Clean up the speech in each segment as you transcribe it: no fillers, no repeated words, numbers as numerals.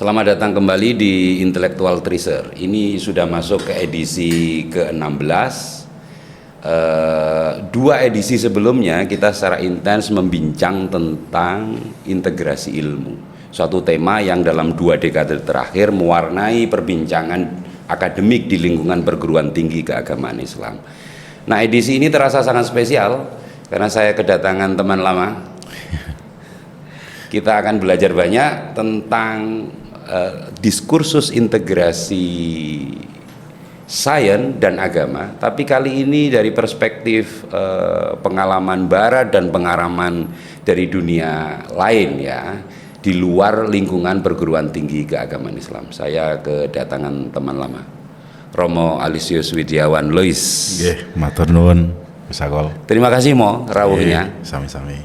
Selamat datang kembali di Intellectual Treasure. Ini sudah masuk ke edisi ke-16. Dua edisi sebelumnya kita secara intens membincang tentang integrasi ilmu. Suatu tema yang dalam 2 dekade terakhir mewarnai perbincangan akademik di lingkungan perguruan tinggi keagamaan Islam. Nah, edisi ini terasa sangat spesial karena saya kedatangan teman lama. Kita akan belajar banyak tentang diskursus integrasi sains dan agama, tapi kali ini dari perspektif pengalaman barat dan pengalaman dari dunia lain ya, di luar lingkungan perguruan tinggi keagamaan Islam. Saya kedatangan teman lama, Romo Alisius Widiawan Lois. Nggih, matur nuwun, Sakol. Terima kasih Mo rawuhnya. Sami-sami.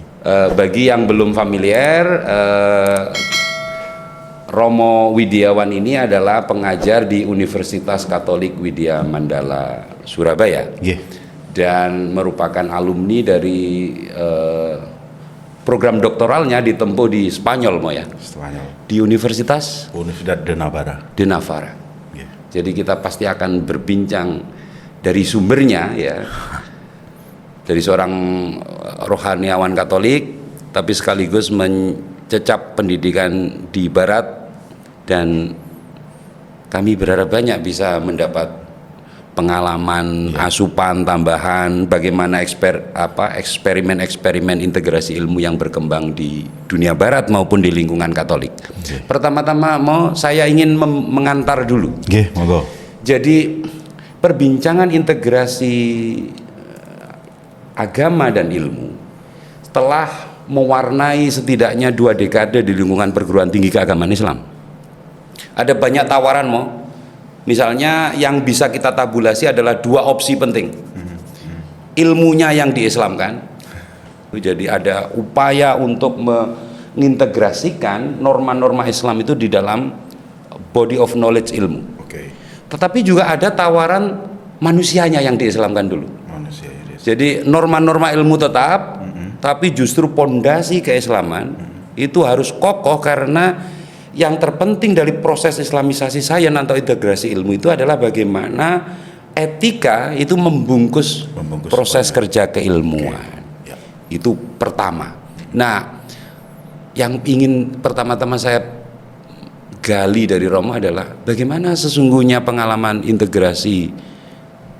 Bagi yang belum familiar, Romo Widiawan ini adalah pengajar di Universitas Katolik Widya Mandala Surabaya. Dan merupakan alumni dari program doktoralnya ditempuh di Spanyol, Mo ya. Spanyol. Di Universitas de Navarra. De Navarra. Jadi kita pasti akan berbincang dari sumbernya ya. Dari seorang rohaniawan Katolik, tapi sekaligus mencecap pendidikan di Barat, dan kami berharap banyak bisa mendapat pengalaman, asupan tambahan, bagaimana eksperimen-eksperimen integrasi ilmu yang berkembang di dunia Barat maupun di lingkungan Katolik. Pertama-tama saya ingin mengantar dulu. Monggo. Jadi perbincangan integrasi agama dan ilmu telah mewarnai setidaknya 2 dekade di lingkungan perguruan tinggi keagamaan Islam. Ada banyak tawaran misalnya yang bisa kita tabulasi adalah 2 opsi penting. Ilmunya yang diislamkan, jadi ada upaya untuk mengintegrasikan norma-norma Islam itu di dalam body of knowledge ilmu. Tetapi juga ada tawaran manusianya yang diislamkan dulu. Jadi norma-norma ilmu tetap, tapi justru pondasi keislaman itu harus kokoh, karena yang terpenting dari proses islamisasi sains atau integrasi ilmu itu adalah bagaimana etika itu membungkus proses kerja keilmuan. Itu pertama. Nah, yang ingin pertama-tama saya gali dari Romo adalah bagaimana sesungguhnya pengalaman integrasi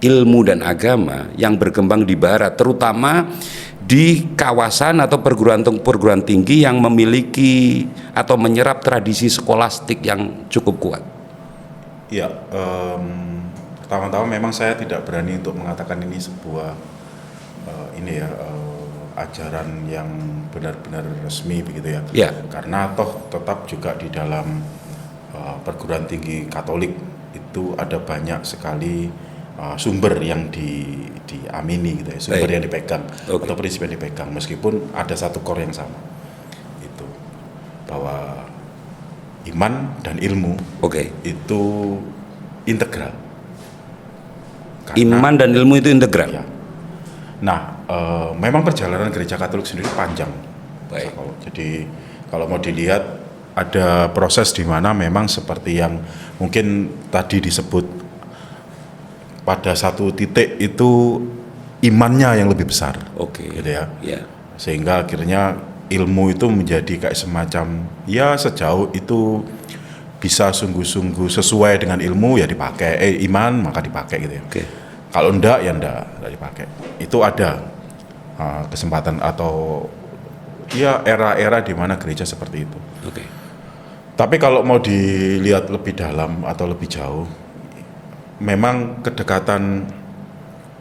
ilmu dan agama yang berkembang di Barat, terutama di kawasan atau perguruan tinggi yang memiliki atau menyerap tradisi skolastik yang cukup kuat. Ya, pertama-tama memang saya tidak berani untuk mengatakan ini sebuah ajaran yang benar-benar resmi begitu ya. Karena toh tetap juga di dalam perguruan tinggi Katolik itu ada banyak sekali sumber yang diamini gitu ya, sumber yang dipegang atau prinsip yang dipegang, meskipun ada satu core yang sama, itu bahwa iman dan ilmu itu integral. Iman dan ilmu itu integral. Ya. Nah, memang perjalanan gereja Katolik sendiri panjang. Jadi kalau mau dilihat ada proses di mana memang seperti yang mungkin tadi disebut, pada satu titik itu imannya yang lebih besar, gitu ya. Sehingga akhirnya ilmu itu menjadi kayak semacam sejauh itu bisa sungguh-sungguh sesuai dengan ilmu ya dipakai, iman maka dipakai gitu ya. Kalau enggak ya enggak dipakai. Itu ada kesempatan atau era-era di mana gereja seperti itu. Tapi kalau mau dilihat lebih dalam atau lebih jauh, memang kedekatan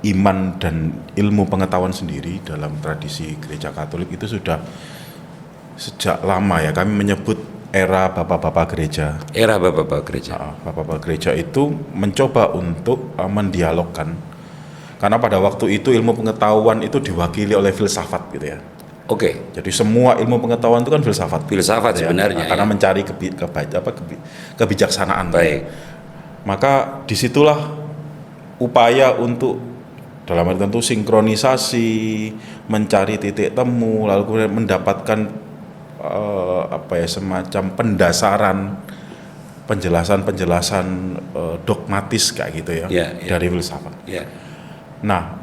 iman dan ilmu pengetahuan sendiri dalam tradisi gereja Katolik itu sudah sejak lama ya. Kami menyebut era bapak-bapak gereja. Era bapak-bapak gereja. Bapak-bapak gereja itu mencoba untuk mendialogkan, karena pada waktu itu ilmu pengetahuan itu diwakili oleh filsafat gitu ya. Jadi semua ilmu pengetahuan itu kan filsafat. Filsafat sebenarnya. Karena mencari kebijaksanaan. Maka disitulah upaya untuk dalam arti tentu sinkronisasi, mencari titik temu, lalu kemudian mendapatkan semacam pendasaran penjelasan-penjelasan dogmatis kayak gitu ya, dari filsafat. Nah,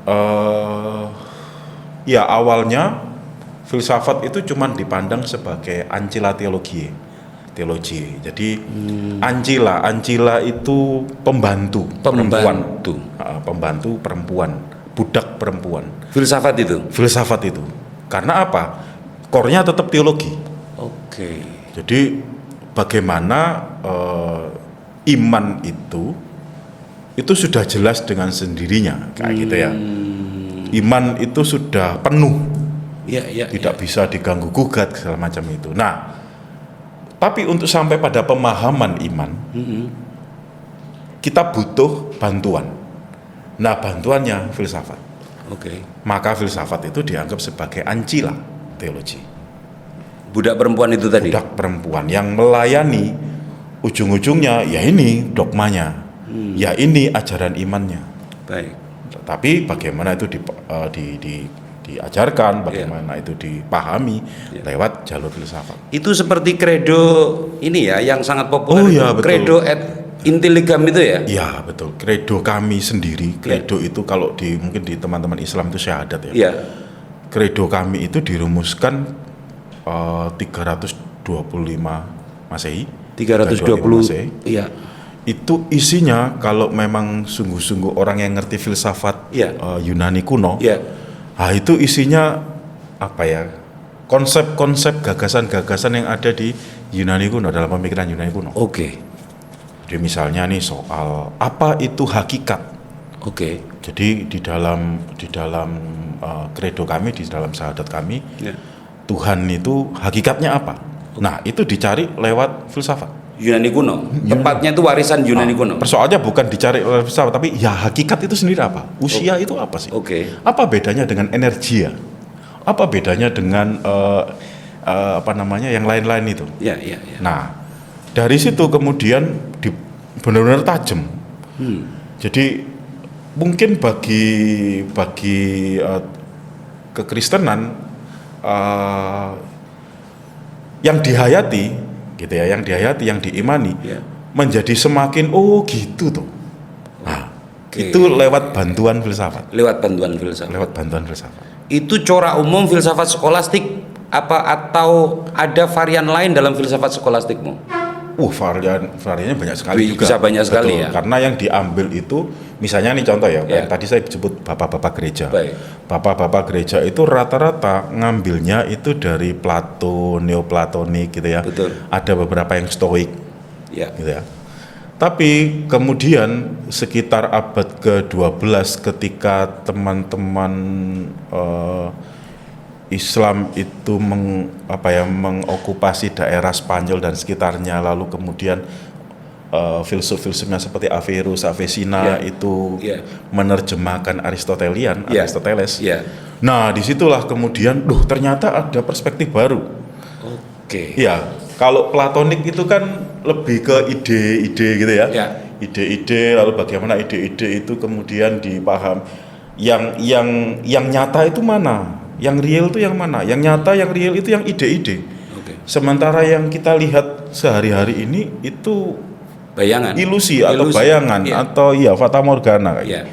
ya awalnya filsafat itu cuma dipandang sebagai ancilla teologi. Jadi ancilla itu pembantu perempuan, budak perempuan. Filsafat itu. Karena apa? Core-nya tetap teologi. Oke. Jadi bagaimana iman itu sudah jelas dengan sendirinya kayak gitu ya. Iman itu sudah penuh. Tidak bisa diganggu gugat segala macam itu. Nah, tapi untuk sampai pada pemahaman iman, kita butuh bantuan. Nah, bantuannya filsafat. Maka filsafat itu dianggap sebagai ancilla teologi. Budak perempuan itu tadi. Budak perempuan yang melayani ujung-ujungnya ya ini dogmanya, ya ini ajaran imannya. Baik. Tapi bagaimana itu diajarkan, bagaimana itu dipahami lewat jalur filsafat. Itu seperti kredo ini ya yang sangat populer. Betul. Kredo et intelligam itu ya? Ya betul. Kredo kami sendiri. Kredo itu kalau mungkin di teman-teman Islam itu syahadat ya. Kredo kami itu dirumuskan 325 Masehi. 320 Masehi. Itu isinya kalau memang sungguh-sungguh orang yang ngerti filsafat Yunani kuno. Nah, itu isinya apa ya? Konsep-konsep, gagasan-gagasan yang ada di Yunani kuno, dalam pemikiran Yunani kuno. Jadi misalnya nih soal apa itu hakikat. Jadi di dalam kredo kami, di dalam syahadat kami, Tuhan itu hakikatnya apa? Nah, itu dicari lewat filsafat Yunani kuno. Tepatnya itu warisan Yunani kuno. Persoalannya bukan dicari oleh filsafat, tapi ya hakikat itu sendiri apa? Usia itu apa sih? Apa bedanya dengan energi ya? Apa bedanya dengan yang lain-lain itu? Nah, dari situ kemudian benar-benar tajam. Jadi mungkin bagi kekristenan yang dihayati gitu ya, yang diimani menjadi semakin gitu tuh. Nah, itu lewat bantuan filsafat. Itu corak umum filsafat skolastik atau ada varian lain dalam filsafat skolastikmu? Variannya banyak sekali juga. Bisa banyak sekali. Betul, ya. Karena yang diambil itu misalnya nih contoh ya, yang tadi saya sebut bapak-bapak gereja. Bapak-bapak gereja itu rata-rata ngambilnya itu dari Plato, Neoplatonik gitu ya. Ada beberapa yang stoik. Gitu ya. Tapi kemudian sekitar abad ke-12 ketika teman-teman Islam itu mengokupasi daerah Spanyol dan sekitarnya, lalu kemudian filsuf-filsufnya seperti Averroes, itu menerjemahkan Aristoteles. Nah, disitulah kemudian, ternyata ada perspektif baru. Kalau Platonik itu kan lebih ke ide-ide gitu ya. Ide-ide, lalu bagaimana ide-ide itu kemudian dipaham. Yang nyata itu mana? Yang real itu yang mana? Yang nyata, yang real itu yang ide-ide. Sementara yang kita lihat sehari-hari ini itu bayangan, ilusi atau bayangan atau fata morgana kayak gitu.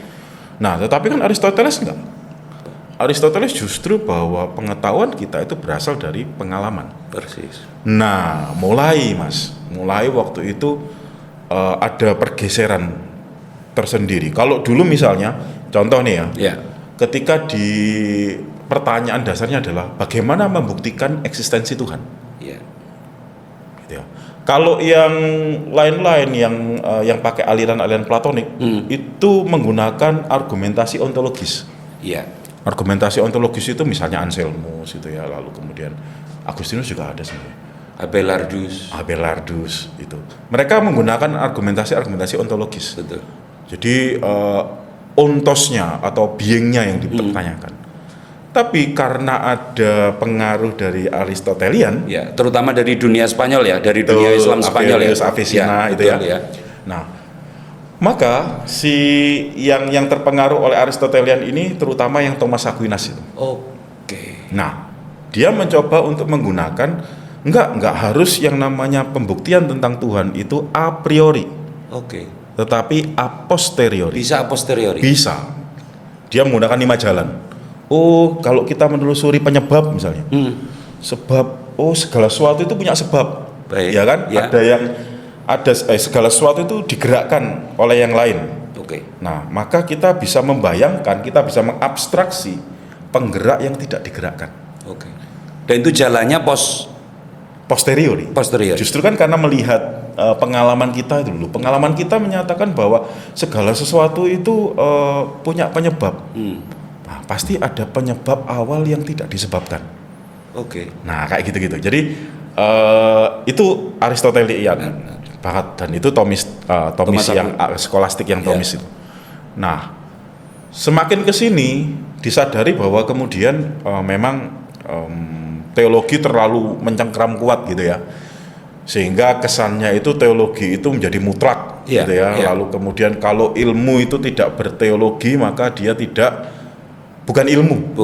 Nah, tetapi kan Aristoteles enggak. Aristoteles justru bahwa pengetahuan kita itu berasal dari pengalaman. Nah, mulai waktu itu ada pergeseran tersendiri. Kalau dulu misalnya contoh nih ya. Ketika di pertanyaan dasarnya adalah bagaimana membuktikan eksistensi Tuhan. Gitu ya. Kalau yang lain-lain yang pakai aliran-aliran Platonik itu menggunakan argumentasi ontologis. Argumentasi ontologis itu misalnya Anselmus itu ya, lalu kemudian Agustinus juga ada sebenarnya. Abelardus itu. Mereka menggunakan argumentasi ontologis. Jadi ontosnya atau beingnya yang dipertanyakan. Tapi karena ada pengaruh dari Aristotelian, terutama dari dunia Spanyol ya, dari dunia Islam Spanyol Avicenna itu ya. Nah, maka si yang terpengaruh oleh Aristotelian ini terutama yang Thomas Aquinas itu. Nah, dia mencoba untuk menggunakan Enggak harus yang namanya pembuktian tentang Tuhan itu a priori, Oke. tetapi a posteriori. Bisa a posteriori. Bisa. Dia menggunakan 5 jalan. Oh, kalau kita menelusuri penyebab misalnya. Sebab, segala sesuatu itu punya sebab. Baik. Ya kan? Ya. Segala sesuatu itu digerakkan oleh yang lain. Oke. Nah, maka kita bisa membayangkan, kita bisa mengabstraksi penggerak yang tidak digerakkan. Oke. Dan itu jalannya Posteriori. Justru kan karena melihat pengalaman kita itu dulu. Pengalaman kita menyatakan bahwa segala sesuatu itu punya penyebab. Nah, pasti ada penyebab awal yang tidak disebabkan. Oke. Nah, kayak gitu-gitu. Jadi itu Aristotelian banget, dan itu Thomis yang skolastik yang Thomis itu. Nah, semakin kesini disadari bahwa kemudian memang teologi terlalu mencengkram kuat gitu ya, sehingga kesannya itu teologi itu menjadi mutlak gitu ya. Lalu kemudian kalau ilmu itu tidak berteologi maka dia bukan ilmu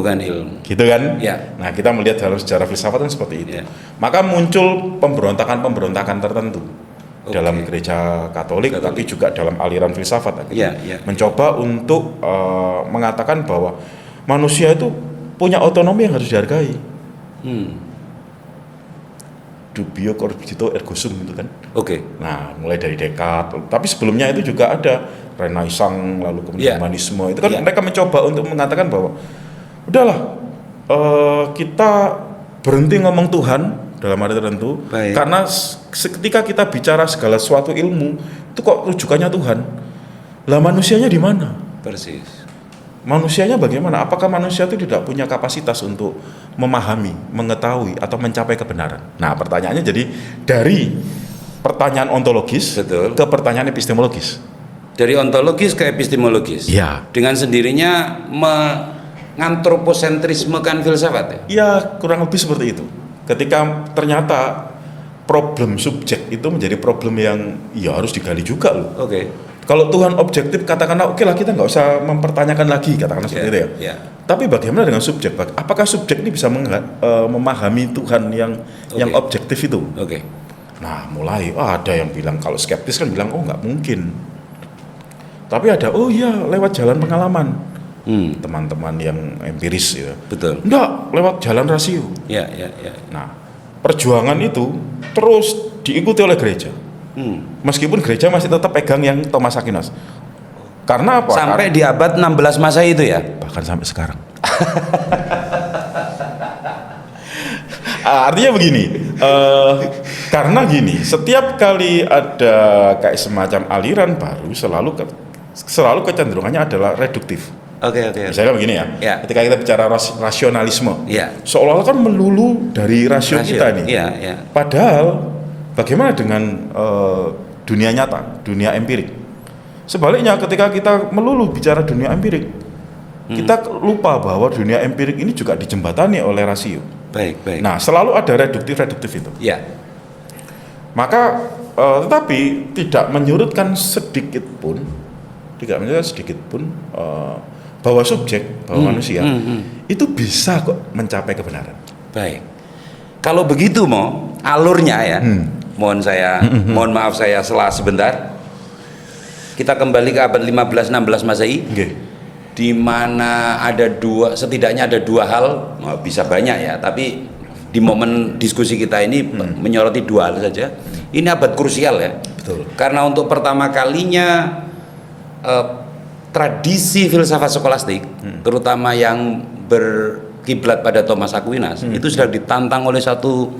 gitu kan. Nah, kita melihat dalam sejarah filsafat kan seperti itu. Maka muncul pemberontakan tertentu dalam gereja Katolik, tapi juga dalam aliran filsafat mencoba untuk mengatakan bahwa manusia itu punya otonomi yang harus dihargai. Dubio corruptio ergo sum itu kan. Oke. Nah, mulai dari Descartes, tapi sebelumnya itu juga ada Renaissance, lalu kemudian humanisme. Itu kan mereka mencoba untuk mengatakan bahwa udahlah, kita berhenti ngomong Tuhan dalam arti tertentu. Baik. Karena ketika kita bicara segala sesuatu ilmu itu kok rujukannya Tuhan. Lah, manusianya di mana? Persis. Manusianya bagaimana? Apakah manusia itu tidak punya kapasitas untuk memahami, mengetahui, atau mencapai kebenaran? Nah, pertanyaannya jadi dari pertanyaan ontologis ke pertanyaan epistemologis. Dari ontologis ke epistemologis. Ya. Dengan sendirinya mengantroposentrismekan filsafat ya? Ya, kurang lebih seperti itu. Ketika ternyata problem subjek itu menjadi problem yang ya harus digali juga loh. Oke. Kalau Tuhan objektif, katakanlah oke lah, kita nggak usah mempertanyakan lagi, katakanlah seperti itu ya. Tapi bagaimana dengan subjek? Apakah subjek ini bisa memahami Tuhan yang objektif itu? Oke. Nah, mulai ada yang bilang, kalau skeptis kan bilang nggak mungkin. Tapi ada lewat jalan pengalaman. Teman-teman yang empiris gitu. Betul. Enggak, lewat jalan rasio. Ya. Nah, perjuangan itu terus diikuti oleh gereja. Meskipun gereja masih tetap pegang yang Thomas Aquinas. Karena apa? Sampai di abad 16 Masehi itu ya? Bahkan sampai sekarang. Artinya begini, karena gini, setiap kali ada kayak semacam aliran baru, selalu kecenderungannya adalah reduktif. Oke. Misalnya begini ya. Ketika kita bicara rasionalisme, seolah-olah kan melulu dari rasio kita nih. Padahal bagaimana dengan dunia nyata, dunia empirik? Sebaliknya, ketika kita melulu bicara dunia empirik, kita lupa bahwa dunia empirik ini juga dijembatani oleh rasio. Baik. Nah, selalu ada reduktif itu. Maka, tetapi tidak menyurutkan sedikit pun, bahwa subjek, bahwa manusia itu bisa kok mencapai kebenaran. Baik. Kalau begitu alurnya ya. Mohon maaf saya salah sebentar. Kita kembali ke abad 15-16 Masehi. Di mana setidaknya ada dua hal, bisa banyak ya, tapi di momen diskusi kita ini menyoroti dua hal saja. Ini abad krusial ya. Betul. Karena untuk pertama kalinya tradisi filsafat skolastik, terutama yang berkiblat pada Thomas Aquinas, itu sedang ditantang oleh satu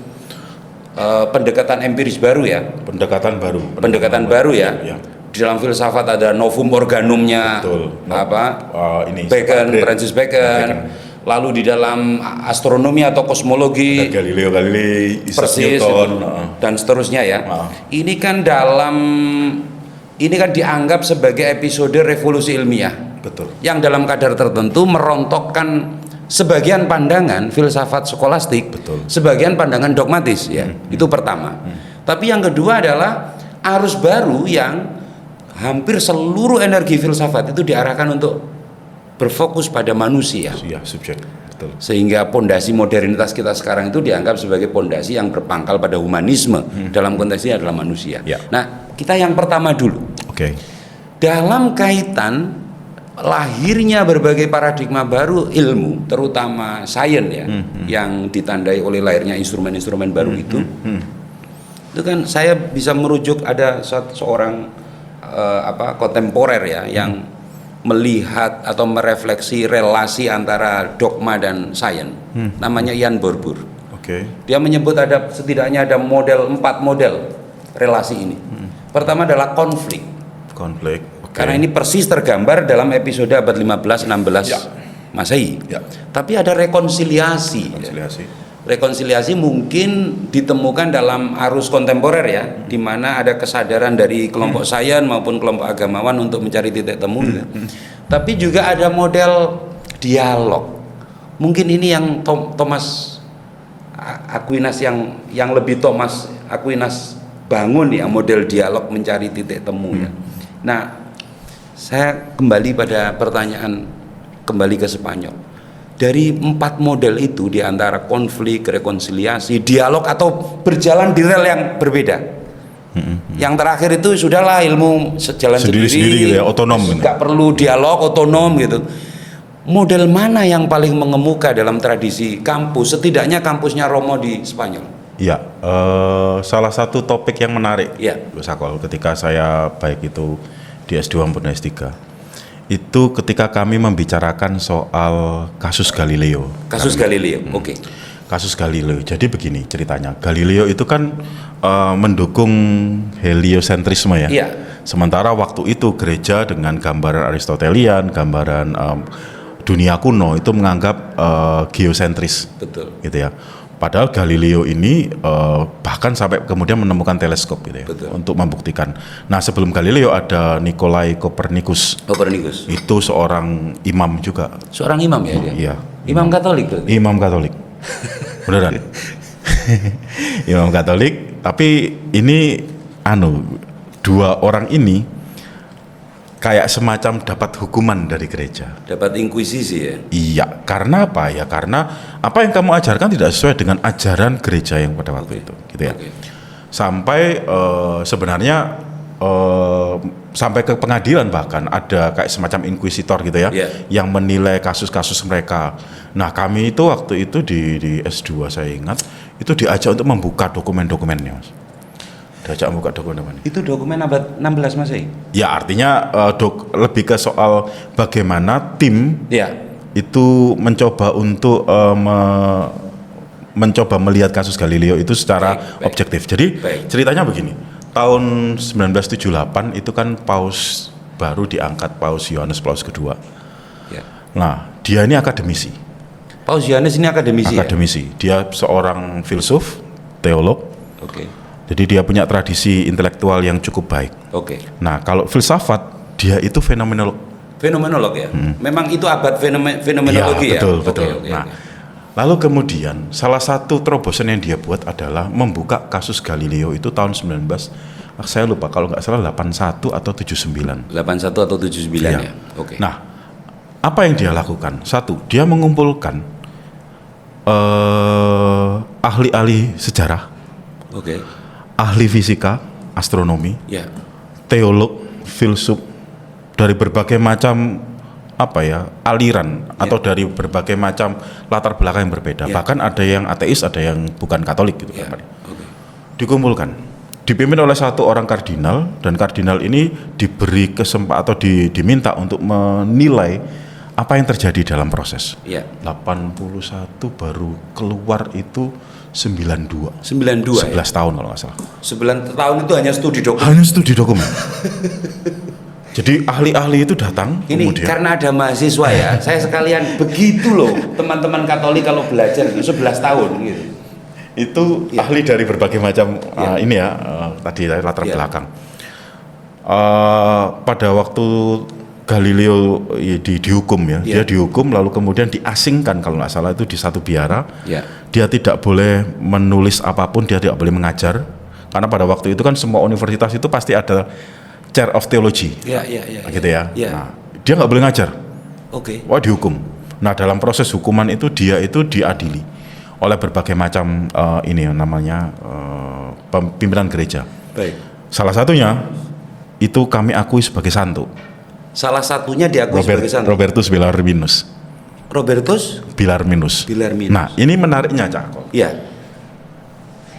pendekatan empiris baru ya. Pendekatan baru ya. Di dalam filsafat ada novum organumnya. Francis Bacon. Lalu di dalam astronomi atau kosmologi Galileo Galilei, Isaac persis, Newton, dan seterusnya ya. Ini kan dianggap sebagai episode revolusi ilmiah. Betul. Yang dalam kadar tertentu merontokkan sebagian pandangan filsafat skolastik, sebagian pandangan dogmatis ya. Itu pertama. Tapi yang kedua adalah arus baru yang hampir seluruh energi filsafat itu diarahkan untuk berfokus pada manusia. Subjek. betul. Sehingga pondasi modernitas kita sekarang itu dianggap sebagai pondasi yang berpangkal pada humanisme. Dalam konteks ini adalah manusia. Ya. Nah, kita yang pertama dulu. Oke. Dalam kaitan lahirnya berbagai paradigma baru ilmu, terutama sains ya, yang ditandai oleh lahirnya instrumen-instrumen baru itu kan saya bisa merujuk ada seorang kontemporer ya yang melihat atau merefleksi relasi antara dogma dan sains, namanya Jan Borbur. Oke. Dia menyebut setidaknya ada 4 model relasi ini. Pertama adalah konflik. Okay. Karena ini persis tergambar dalam episode abad 15-16 Masehi. Ya. Tapi ada rekonsiliasi. Rekonsiliasi mungkin ditemukan dalam arus kontemporer ya, di mana ada kesadaran dari kelompok sains maupun kelompok agamawan untuk mencari titik temu. Tapi juga ada model dialog. Mungkin ini yang Thomas Aquinas yang lebih Thomas Aquinas bangun ya, model dialog mencari titik temu ya. Nah, saya kembali pada pertanyaan, kembali ke Spanyol. Dari 4 model itu, di antara konflik, rekonsiliasi, dialog, atau berjalan di rel yang berbeda. Yang terakhir itu sudahlah ilmu jalan sendiri gitu ya, otonom. Nggak perlu dialog, otonom gitu. Model mana yang paling mengemuka dalam tradisi kampus, setidaknya kampusnya Romo di Spanyol? Ya, salah satu topik yang menarik, Gus Sakol, ketika saya baik itu di S2 maupun S3, itu ketika kami membicarakan soal kasus Galileo. Kasus Galileo, oke. Kasus Galileo. Jadi begini ceritanya, Galileo itu kan mendukung heliocentrisme ya. Iya. Sementara waktu itu gereja dengan gambaran Aristotelian, gambaran dunia kuno itu menganggap geosentris. Betul. Gitu ya. Padahal Galileo ini bahkan sampai kemudian menemukan teleskop gitu ya. Betul. Untuk membuktikan. Nah, sebelum Galileo ada Nikolai Kopernikus. Itu seorang imam juga. Seorang imam ya dia? Iya. Imam Katolik berarti? Imam Katolik. Beneran. Imam Katolik, tapi ini 2 orang ini kayak semacam dapat hukuman dari gereja. Dapat inkuisisi ya? Iya, karena apa ya? Karena apa yang kamu ajarkan tidak sesuai dengan ajaran gereja yang pada waktu itu, gitu ya. Sampai sebenarnya sampai ke pengadilan, bahkan ada kayak semacam inkuisitor gitu ya, yang menilai kasus-kasus mereka. Nah, kami itu waktu itu di S2 saya ingat itu diajak untuk membuka dokumen-dokumennya, Mas. Diajak membuka dokumen. Itu dokumen abad 16 Masehi? Ya, artinya lebih ke soal bagaimana tim itu mencoba untuk mencoba melihat kasus Galileo itu secara objektif. Jadi ceritanya begini, tahun 1978 itu kan Paus baru diangkat, Paus Yohanes Paus II. Nah, dia ini akademisi. Paus Yohanes ini akademisi. Akademisi. Dia seorang filsuf, teolog. Jadi dia punya tradisi intelektual yang cukup baik. Nah, kalau filsafat dia itu fenomenolog. Fenomenolog ya. Memang itu abad fenomenologi ya. Betul. Nah, lalu kemudian salah satu terobosan yang dia buat adalah membuka kasus Galileo itu tahun 19, saya lupa kalau nggak salah 81 atau 79. 81 atau 79 ya. Nah, apa yang dia lakukan? Satu, dia mengumpulkan ahli-ahli sejarah. Ahli fisika, astronomi, teolog, filsuf dari berbagai macam aliran atau dari berbagai macam latar belakang yang berbeda. Bahkan ada yang ateis, ada yang bukan Katolik gitu kan. Dikumpulkan, dipimpin oleh satu orang kardinal, dan kardinal ini diberi kesempatan atau diminta untuk menilai apa yang terjadi dalam proses. 81 baru keluar itu 92 11 tahun kalau nggak salah. 9 tahun itu hanya studi dokumen. Jadi ahli-ahli itu datang. Ini kemudian, karena ada mahasiswa ya, saya sekalian begitu loh teman-teman Katolik kalau belajar 11 tahun gitu. Itu ahli dari berbagai macam tadi latar belakang. Pada waktu Galileo dihukum ya, dia dihukum lalu kemudian diasingkan kalau nggak salah itu di satu biara. Dia tidak boleh menulis apapun, dia tidak boleh mengajar, karena pada waktu itu kan semua universitas itu pasti ada chair of theology, gitu ya. Nah, dia nggak boleh ngajar. Wah, dihukum. Nah, dalam proses hukuman itu dia itu diadili oleh berbagai macam pimpinan gereja. Baik. Salah satunya itu kami akui sebagai santo. Salah satunya diakui sebagai santo. Robertus Bellarminus. Robertus Bellarminus. Bellarminus. Nah, ini menariknya, Cak. Iya.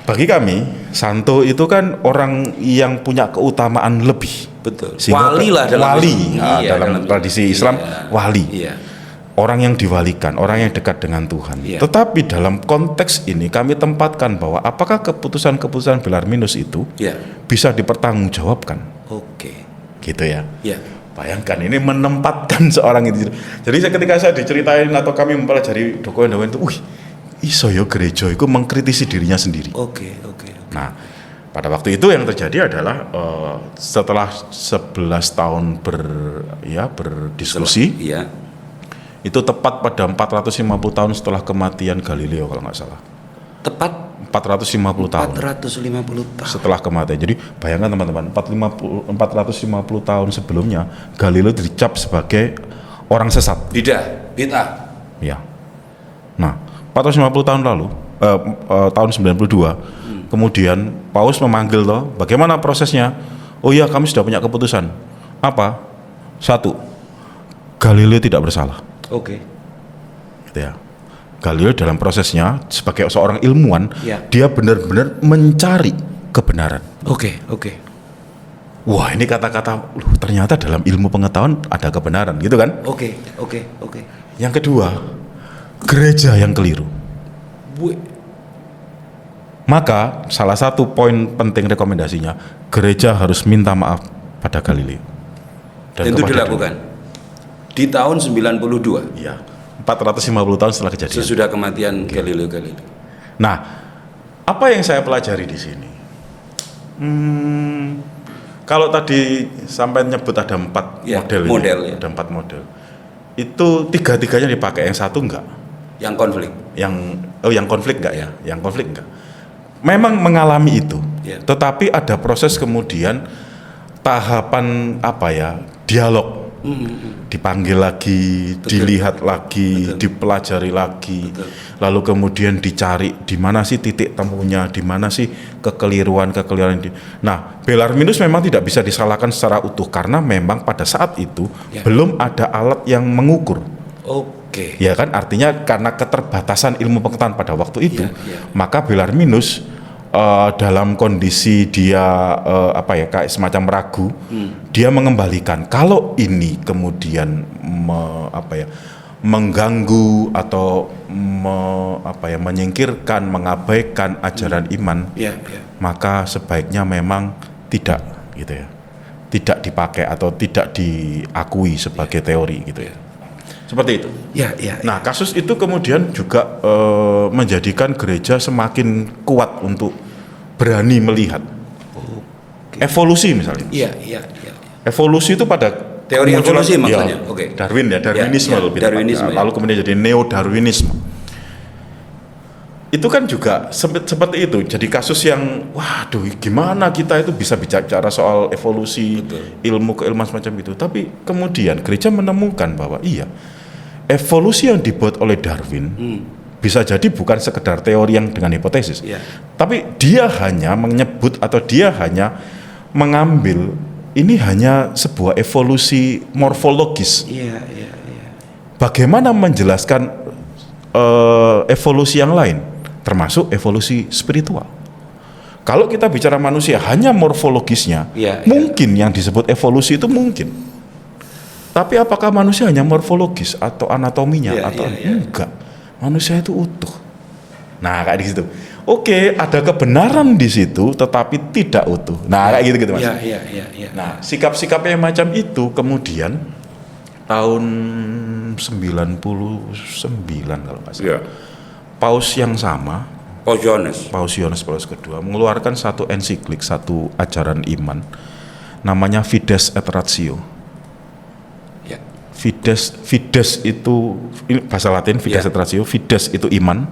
Bagi kami, santo itu kan orang yang punya keutamaan lebih. Betul. Sehingga Wali lah dalam dalam tradisi Islam, wali. Iya. Orang yang diwalikan, orang yang dekat dengan Tuhan. Iya. Tetapi dalam konteks ini kami tempatkan bahwa apakah keputusan-keputusan Bellarminus itu Iya. bisa dipertanggungjawabkan, Oke. gitu ya. Iya. Bayangkan ini menempatkan seorang itu. Jadi ketika saya diceritain atau kami mempelajari dokumen-dokumen itu, iso yo gereja itu mengkritisi dirinya sendiri. Oke. Nah, pada waktu itu yang terjadi adalah setelah 11 tahun berdiskusi, Iya. itu tepat pada 450 tahun setelah kematian Galileo kalau nggak salah. Tepat 450 tahun 450 tahun. setelah kematian. Jadi bayangkan teman-teman, 450 tahun sebelumnya Galileo dicap sebagai orang sesat. Bid'ah. Ya. Nah, 450 tahun lalu, tahun 92, kemudian Paus memanggil bagaimana prosesnya? Oh iya, kami sudah punya keputusan. Apa? 1, Galileo tidak bersalah. Oke. Gitu ya. Galileo dalam prosesnya sebagai seorang ilmuwan, Ya. dia benar-benar mencari kebenaran. Oke. Wah, ini kata-kata, ternyata dalam ilmu pengetahuan ada kebenaran, gitu kan? Oke. Yang kedua, gereja yang keliru. Maka salah satu poin penting rekomendasinya, gereja harus minta maaf pada Galileo. Dan itu dilakukan di tahun 92. Iya. 450 tahun setelah kejadian. Sesudah kematian Galileo. Nah, apa yang saya pelajari di sini? Kalau tadi sampai nyebut ada 4 model, ya. Ada 4 model. Itu 3-tiganya dipakai, yang satu enggak. Yang konflik. Yang konflik enggak ya? Yang konflik enggak. Memang mengalami itu. Ya. Tetapi ada proses kemudian tahapan dialog. Dipanggil lagi, dilihat lagi, dipelajari lagi, lalu kemudian dicari di mana sih titik temunya, di mana sih kekeliruan. Nah, Bellarminus memang tidak bisa disalahkan secara utuh karena memang pada saat itu belum ada alat yang mengukur. Oke. Ya kan, artinya karena keterbatasan ilmu pengetahuan pada waktu itu, Ya. maka Bellarminus dalam kondisi dia kayak semacam ragu, dia mengembalikan kalau ini kemudian mengganggu atau menyingkirkan, mengabaikan ajaran iman, maka sebaiknya memang tidak, gitu ya, tidak dipakai atau tidak diakui sebagai teori, gitu ya. Seperti itu. Nah, kasus itu kemudian juga menjadikan gereja semakin kuat untuk berani melihat evolusi misalnya. Iya. Evolusi itu pada Teori evolusi maksudnya. Darwinisme lebih tepatnya. Lalu kemudian jadi neo-Darwinisme. Itu kan juga seperti itu. Jadi kasus yang waduh, gimana kita itu bisa bicara soal evolusi, ilmu keilmuan semacam itu. Tapi kemudian gereja menemukan bahwa evolusi yang dibuat oleh Darwin bisa jadi bukan sekedar teori yang dengan hipotesis, tapi dia hanya menyebut atau dia hanya mengambil ini hanya sebuah evolusi morfologis. Bagaimana menjelaskan evolusi yang lain, termasuk evolusi spiritual? Kalau kita bicara manusia hanya morfologisnya, mungkin yang disebut evolusi itu mungkin. Tapi apakah manusia hanya morfologis atau anatominya enggak? Manusia itu utuh. Nah, kayak di situ. Oke, ada kebenaran di situ tetapi tidak utuh. Nah, kayak gitu Mas. Nah, sikap-sikapnya macam itu kemudian tahun 99 kalau nggak salah. Paus yang sama, Paus Yohanes Paulus kedua mengeluarkan satu ensiklik, satu ajaran iman namanya Fides et Ratio. Fides itu bahasa Latin, Fides et Ratio. Fides itu iman,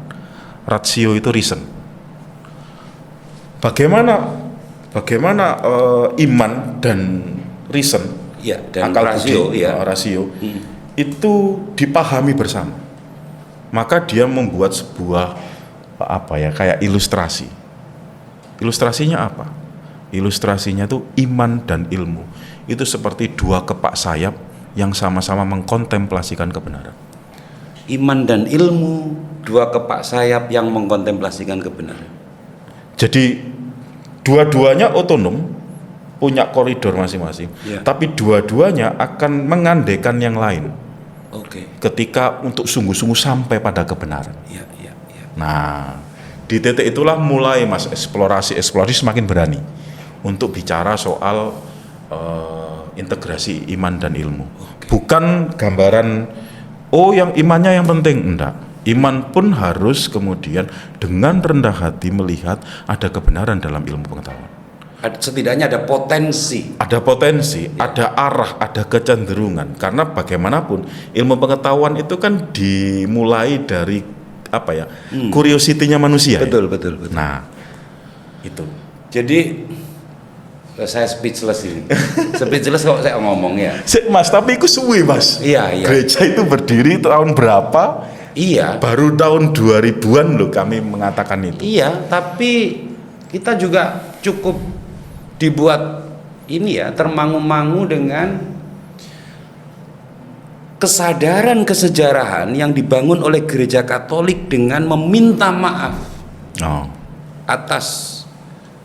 ratio itu reason. Bagaimana iman dan reason, dan akal rasio, budi, rasio itu dipahami bersama. Maka dia membuat sebuah kayak ilustrasi. Ilustrasinya apa? Ilustrasinya tuh iman dan ilmu. Itu seperti dua kepak sayap yang sama-sama mengkontemplasikan kebenaran. Iman dan ilmu, dua kepak sayap yang mengkontemplasikan kebenaran. Jadi dua-duanya otonom, punya koridor masing-masing, tapi dua-duanya akan mengandaikan yang lain. Ketika untuk sungguh-sungguh sampai pada kebenaran. Nah, di titik itulah mulai Mas eksplorasi semakin berani untuk bicara soal integrasi iman dan ilmu. Bukan gambaran yang imannya yang penting, enggak. Iman pun harus kemudian dengan rendah hati melihat ada kebenaran dalam ilmu pengetahuan. Setidaknya ada potensi. Ada potensi, ada arah, ada kecenderungan. Karena bagaimanapun ilmu pengetahuan itu kan dimulai dari curiosity-nya manusia. Betul. Nah, itu. Jadi saya speechless ini. Speechless kok saya ngomong ya. Mas, tapi itu suwi Mas. Iya. Gereja itu berdiri tahun berapa? Iya. Baru tahun 2000-an loh kami mengatakan itu. Iya, tapi kita juga cukup dibuat ini ya, termangu-mangu dengan kesadaran kesejarahan yang dibangun oleh Gereja Katolik dengan meminta maaf atas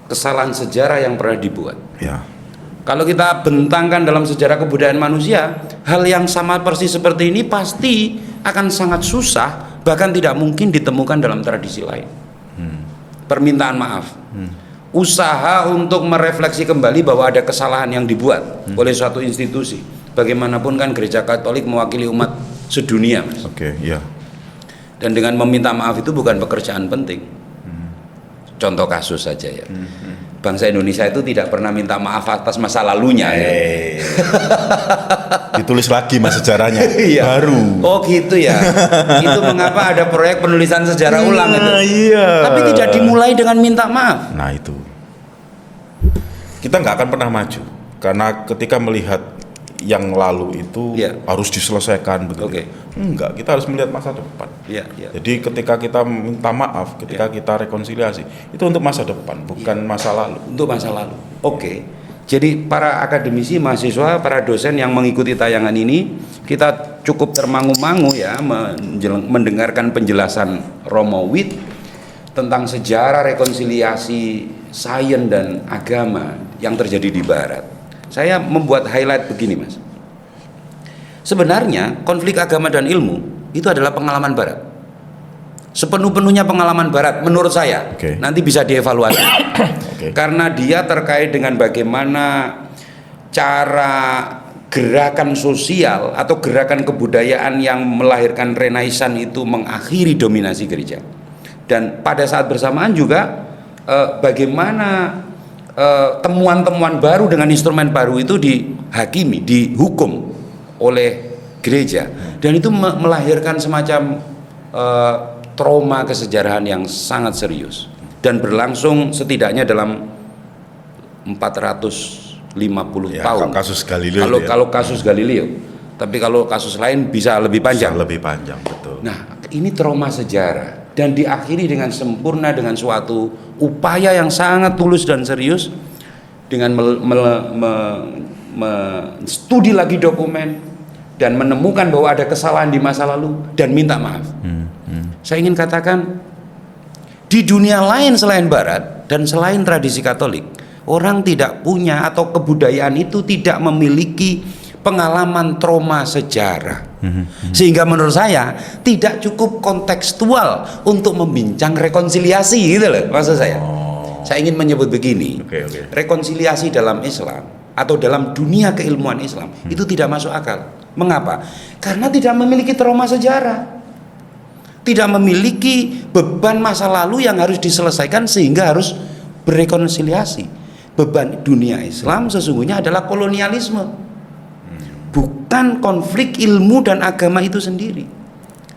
kesalahan sejarah yang pernah dibuat. Ya. Kalau kita bentangkan dalam sejarah kebudayaan manusia, hal yang sama persis seperti ini pasti akan sangat susah, bahkan tidak mungkin ditemukan dalam tradisi lain. Permintaan maaf, usaha untuk merefleksi kembali bahwa ada kesalahan yang dibuat oleh suatu institusi. Bagaimanapun kan Gereja Katolik mewakili umat sedunia, Mas. Dan dengan meminta maaf itu bukan pekerjaan penting. Contoh kasus saja ya. Bangsa Indonesia itu tidak pernah minta maaf atas masa lalunya. Ditulis lagi Mas sejarahnya. Baru. Oh gitu ya. Itu mengapa ada proyek penulisan sejarah ulang itu. Tapi tidak dimulai dengan minta maaf. Nah itu. Kita nggak akan pernah maju karena ketika melihat yang lalu itu harus diselesaikan begitu. Enggak, kita harus melihat masa depan. Jadi ketika kita minta maaf, ketika kita rekonsiliasi, itu untuk masa depan, bukan masa lalu. Untuk masa lalu. Jadi para akademisi, mahasiswa, para dosen yang mengikuti tayangan ini, kita cukup termangu-mangu ya mendengarkan penjelasan Romo Witt tentang sejarah rekonsiliasi sains dan agama yang terjadi di Barat. Saya membuat highlight begini, Mas. Sebenarnya konflik agama dan ilmu itu adalah pengalaman Barat. Sepenuh-penuhnya pengalaman Barat menurut saya. Nanti bisa dievaluasi. Karena dia terkait dengan bagaimana cara gerakan sosial atau gerakan kebudayaan yang melahirkan Renaissance itu mengakhiri dominasi gereja. Dan pada saat bersamaan juga bagaimana temuan-temuan baru dengan instrumen baru itu dihakimi, dihukum oleh gereja, dan itu melahirkan semacam trauma kesejarahan yang sangat serius dan berlangsung setidaknya dalam 450 tahun. Kasus Galileo. Kalau kasus Galileo, tapi kalau kasus lain bisa lebih panjang. Betul. Nah, ini trauma sejarah dan diakhiri dengan sempurna dengan suatu upaya yang sangat tulus dan serius dengan studi lagi dokumen dan menemukan bahwa ada kesalahan di masa lalu dan minta maaf. Saya ingin katakan di dunia lain selain Barat dan selain tradisi Katolik, orang tidak punya atau kebudayaan itu tidak memiliki pengalaman trauma sejarah. Sehingga menurut saya tidak cukup kontekstual untuk membincang rekonsiliasi gitu loh maksud saya. Saya ingin menyebut begini. Rekonsiliasi dalam Islam atau dalam dunia keilmuan Islam itu tidak masuk akal. Mengapa? Karena tidak memiliki trauma sejarah. Tidak memiliki beban masa lalu yang harus diselesaikan sehingga harus berrekonsiliasi. Beban dunia Islam sesungguhnya adalah kolonialisme. Bukan konflik ilmu dan agama itu sendiri.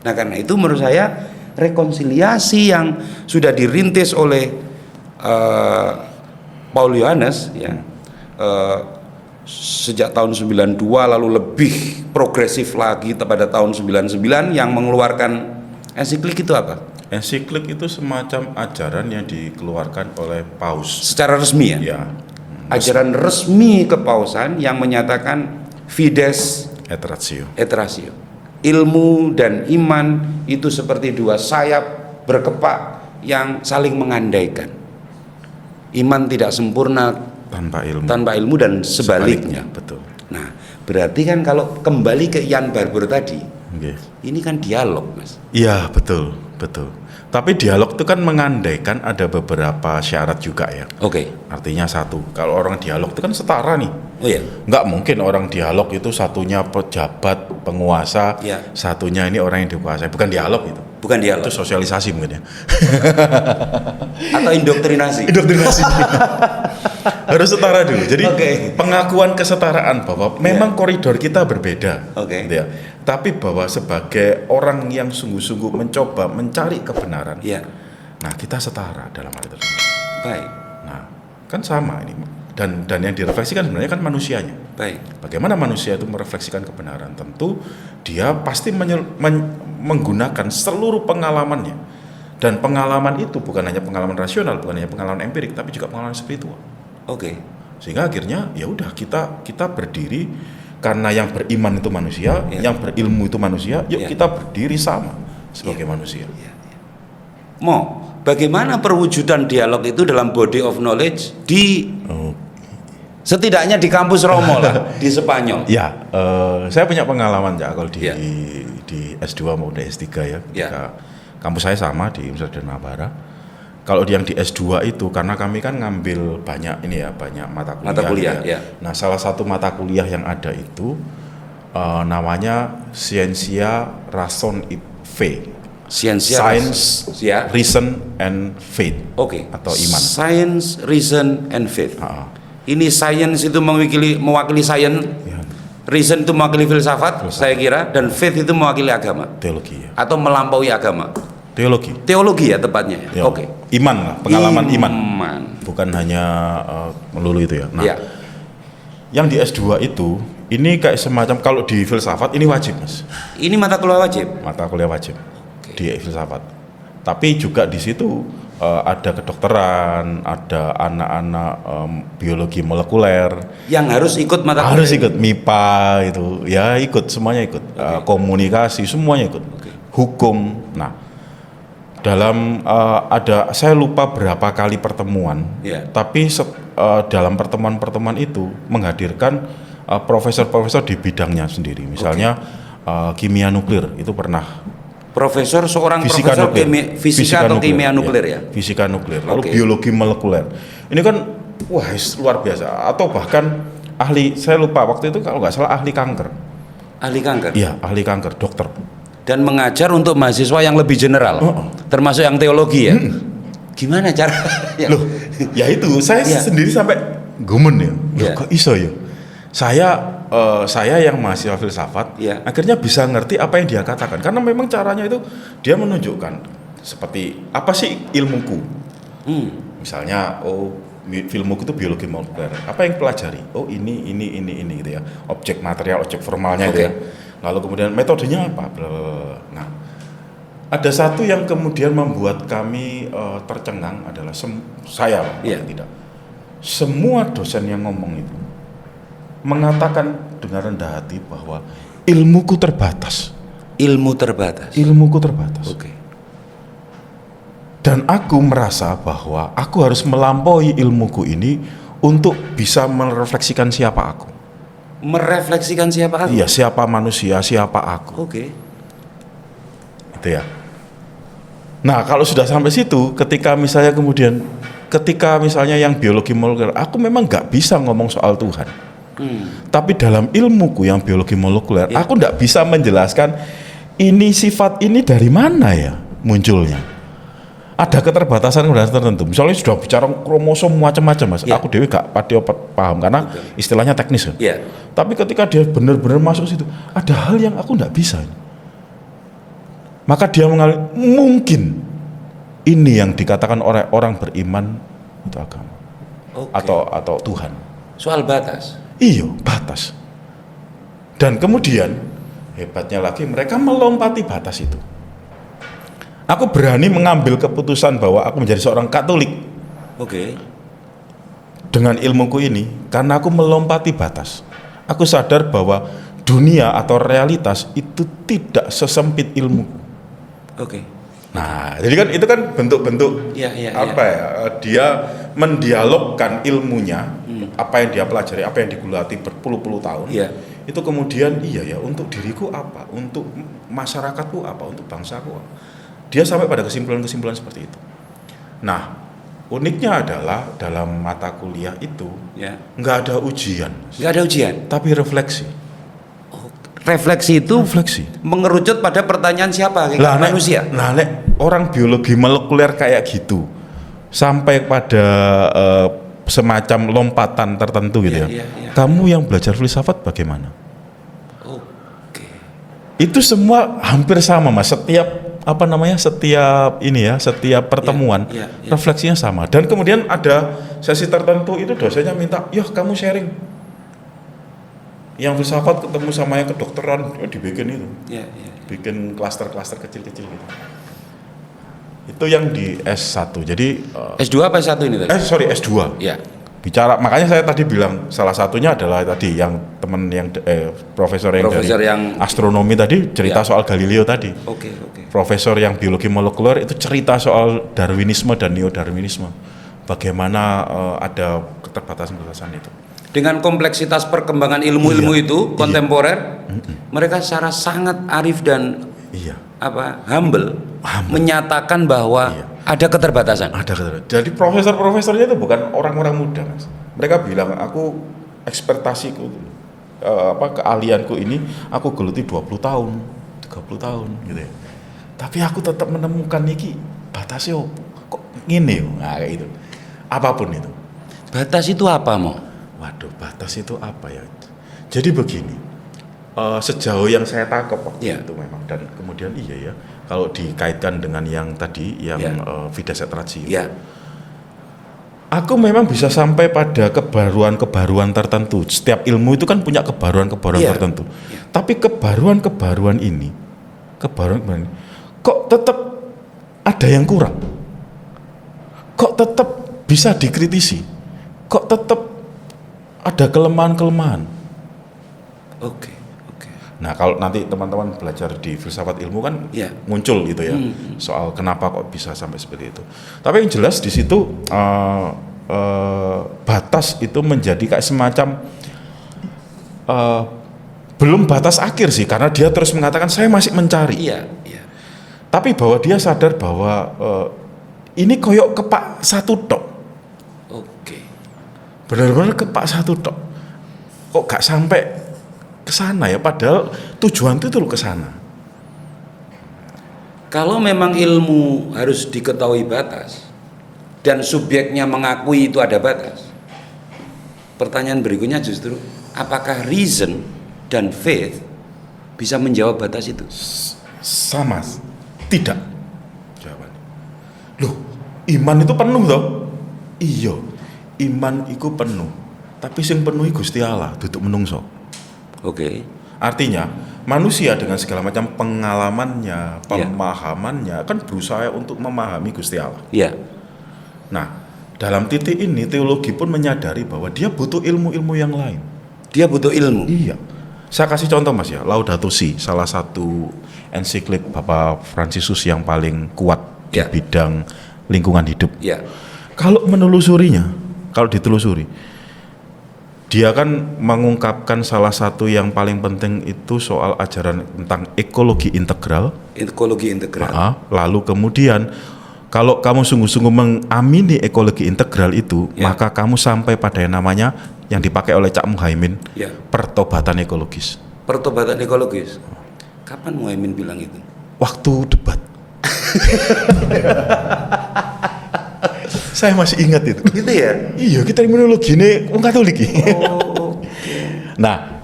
Nah karena itu menurut saya rekonsiliasi yang sudah dirintis oleh Paul Yohanes ya, sejak tahun 92 lalu lebih progresif lagi pada tahun 99 yang mengeluarkan ensiklik itu apa? Ensiklik itu semacam ajaran yang dikeluarkan oleh paus. Secara resmi ya? Ya, Ajaran resmi kepausan yang menyatakan fides et ratio. et ratio. Ilmu dan iman itu seperti dua sayap berkepak yang saling mengandaikan. Iman tidak sempurna tanpa ilmu dan sebaliknya. Betul. Nah, berarti kan kalau kembali ke Ian Barbour tadi, Okay. ini kan dialog, Mas. Iya, betul. Tapi dialog itu kan mengandaikan ada beberapa syarat juga ya. Oke. Artinya satu, kalau orang dialog itu kan setara nih. Oh iya. Nggak mungkin orang dialog itu satunya pejabat, penguasa, Ya. satunya ini orang yang dikuasai. Bukan dialog itu. Bukan dialog. Itu sosialisasi mungkin ya. Atau indoktrinasi. Indoktrinasi. Harus setara dulu. Jadi Oke. pengakuan kesetaraan bahwa memang koridor kita berbeda. Oke. Gitu ya. Tapi bahwa sebagai orang yang sungguh-sungguh mencoba mencari kebenaran, Iya. nah kita setara dalam hal tersebut. Baik. Nah, kan sama ini. Dan yang direfleksikan sebenarnya kan manusianya. Baik. Bagaimana manusia itu merefleksikan kebenaran? Tentu dia pasti menggunakan seluruh pengalamannya. Dan pengalaman itu bukan hanya pengalaman rasional, bukan hanya pengalaman empirik, tapi juga pengalaman spiritual. Oke. Sehingga akhirnya ya udah kita berdiri karena yang beriman itu manusia, Ya. yang berilmu itu manusia, yuk Ya. kita berdiri sama sebagai manusia. Mo, bagaimana perwujudan dialog itu dalam body of knowledge di Oh. setidaknya di kampus Romo lah, di Spanyol. Ya, saya punya pengalaman ya kalau Ya. di S2 maupun di S3 ya. Ya. Ketika kampus saya sama di Universitas Danabara. Kalau yang di S2 itu karena kami kan ngambil banyak mata kuliah. Mata kuliah, ya. ya. Nah, salah satu mata kuliah yang ada itu namanya Ciencia Razón y Fe. Science, ya. Reason and Faith. Oke. Atau iman. Science, reason, and faith. Ah, Ini science itu mewakili science, ya, reason itu mewakili filsafat, saya kira, dan faith itu mewakili agama teologi ya. atau melampaui agama. Teologi. Teologi ya tepatnya. Ya. Oke. Iman lah, pengalaman iman. Bukan hanya melulu itu ya. Nah, Ya. yang di S2 itu, ini kayak semacam kalau di filsafat ini wajib, Mas. Ini mata kuliah wajib. Mata kuliah wajib di filsafat. Tapi juga di situ ada kedokteran, ada anak-anak biologi molekuler. Yang harus ikut mata kuliah. Harus ikut MIPA itu, ya ikut semuanya ikut. Komunikasi semuanya ikut. Hukum. Nah, dalam saya lupa berapa kali pertemuan, Ya. tapi dalam pertemuan-pertemuan itu menghadirkan profesor-profesor di bidangnya sendiri. Misalnya kimia nuklir itu pernah. Profesor seorang Fisika profesor nuklir. fisika atau kimia nuklir ya. Fisika nuklir. Lalu Oke. biologi molekuler. Ini kan wah luar biasa. Atau bahkan ahli, saya lupa waktu itu kalau nggak salah ahli kanker. Ahli kanker. Iya, ahli kanker, dokter. Dan mengajar untuk mahasiswa yang lebih general, termasuk yang teologi ya. Gimana cara? Loh, ya itu saya Iya. sendiri sampai gumen ya. Loh, Iya. kok iso ya? Saya yang mahasiswa filsafat, Iya. akhirnya bisa ngerti apa yang dia katakan. Karena memang caranya itu dia menunjukkan seperti apa sih ilmuku. Misalnya, ilmuku itu biologi molekuler. Apa yang pelajari? Oh ini gitu ya. Objek material, objek formalnya gitu ya. Lalu kemudian metodenya apa? Blablabla. Nah, ada satu yang kemudian membuat kami tercengang adalah saya Iya. tidak. Semua dosen yang ngomong itu mengatakan dengan rendah hati bahwa ilmuku terbatas. Ilmu terbatas. Ilmuku terbatas. Oke. Dan aku merasa bahwa aku harus melampaui ilmuku ini untuk bisa merefleksikan siapa aku. Merefleksikan siapa aku? Iya, siapa manusia, siapa aku. Oke. Gitu ya. Nah, kalau sudah sampai situ, ketika misalnya yang biologi molekuler, aku memang nggak bisa ngomong soal Tuhan. Tapi dalam ilmuku yang biologi molekuler, Ya. aku nggak bisa menjelaskan ini sifat ini dari mana ya munculnya. Ada keterbatasan tertentu. Misalnya sudah bicara kromosom macam-macam, Mas. Ya. Aku dewi gak paham karena istilahnya teknis. Ya. Tapi ketika dia benar-benar masuk situ, ada hal yang aku nggak bisa. Maka dia mungkin ini yang dikatakan oleh orang beriman itu agama Oke. atau Tuhan. Soal batas. Iya, batas. Dan kemudian hebatnya lagi mereka melompati batas itu. Aku berani mengambil keputusan bahwa aku menjadi seorang Katolik Oke. dengan ilmuku ini karena aku melompati batas. Aku sadar bahwa dunia atau realitas itu tidak sesempit ilmuku. Oke. Nah, jadi kan itu kan bentuk-bentuk apa ya? Dia mendialogkan ilmunya, apa yang dia pelajari, apa yang digulati berpuluh-puluh tahun. Iya. Itu kemudian iya ya, untuk diriku apa, untuk masyarakatku apa, untuk bangsaku apa. Dia sampai pada kesimpulan-kesimpulan seperti itu. Nah, uniknya adalah dalam mata kuliah itu nggak ada ujian. Nggak ada ujian, tapi refleksi. Refleksi itu refleksi mengerucut pada pertanyaan siapa manusia. Nah, orang biologi molekuler kayak gitu sampai pada semacam lompatan tertentu gitu ya. Kamu yang belajar filsafat bagaimana? Oke. Itu semua hampir sama Mas. Setiap pertemuan refleksinya sama. Dan kemudian ada sesi tertentu itu dosennya minta, "Yuk kamu sharing." Yang filsafat ketemu sama yang kedokteran, dibikin itu. Bikin klaster-klaster kecil-kecil gitu. Itu yang di S1. Jadi S2 apa S1 ini tadi? S2. Ya. Bicara, makanya saya tadi bilang salah satunya adalah tadi yang teman yang profesor yang astronomi tadi cerita soal Galileo tadi. Oke. Profesor yang biologi molekuler itu cerita soal Darwinisme dan neo-Darwinisme. Bagaimana ada keterbatasan-keterbatasan itu. Dengan kompleksitas perkembangan ilmu-ilmu itu kontemporer, mereka secara sangat arif dan humble menyatakan bahwa ada keterbatasan. Jadi profesor-profesornya itu bukan orang-orang muda, Mas. Mereka bilang, aku ekspertasiku, keahlianku ini aku geluti 20 tahun, 30 tahun gitu ya. Tapi aku tetap menemukan iki batasnya kok gini, nah kayak itu. Apapun itu. Batas itu apa, Mo? Waduh, batas itu apa ya? Jadi begini, sejauh yang saya tangkap waktu itu memang, dan kemudian iya ya, kalau dikaitkan dengan yang tadi, yang Fides et Ratio, aku memang bisa sampai pada kebaruan-kebaruan tertentu. Setiap ilmu itu kan punya kebaruan-kebaruan tertentu. Tapi kebaruan-kebaruan ini, kok tetap ada yang kurang? Kok tetap bisa dikritisi? Kok tetap ada kelemahan-kelemahan? Oke. Nah, kalau nanti teman-teman belajar di filsafat ilmu kan muncul gitu ya, soal kenapa kok bisa sampai seperti itu. Tapi yang jelas di situ batas itu menjadi kayak semacam belum batas akhir sih, karena dia terus mengatakan saya masih mencari. Tapi bahwa dia sadar bahwa ini koyok kepak satu tok. Benar-benar kepak satu tok. Kok gak sampai ke sana ya, padahal tujuan itu ke sana. Kalau memang ilmu harus diketahui batas dan subjeknya mengakui itu ada batas, pertanyaan berikutnya justru apakah reason dan faith bisa menjawab batas itu? Sama, tidak jawabannya. Loh, iman itu penuh toh? Iya, iman itu penuh, tapi sing penuhi Gusti Allah, duduk menungso. Oke. Artinya manusia dengan segala macam pengalamannya, pemahamannya kan berusaha untuk memahami Gusti Allah. Nah, dalam titik ini teologi pun menyadari bahwa dia butuh ilmu-ilmu yang lain. Dia butuh ilmu. Iya. Saya kasih contoh Mas ya, Laudato Si, salah satu ensiklik Bapak Fransiskus yang paling kuat di bidang lingkungan hidup. Kalau menelusurinya, kalau ditelusuri, dia kan mengungkapkan salah satu yang paling penting itu soal ajaran tentang ekologi integral. Lalu kemudian kalau kamu sungguh-sungguh mengamini ekologi integral itu, maka kamu sampai pada yang namanya yang dipakai oleh Cak Muhaimin, pertobatan ekologis. Pertobatan ekologis. Kapan Muhaimin bilang itu? Waktu debat. Saya masih ingat itu. Gitu ya? Iya, kita imunologi ini orang Katolik. Nah,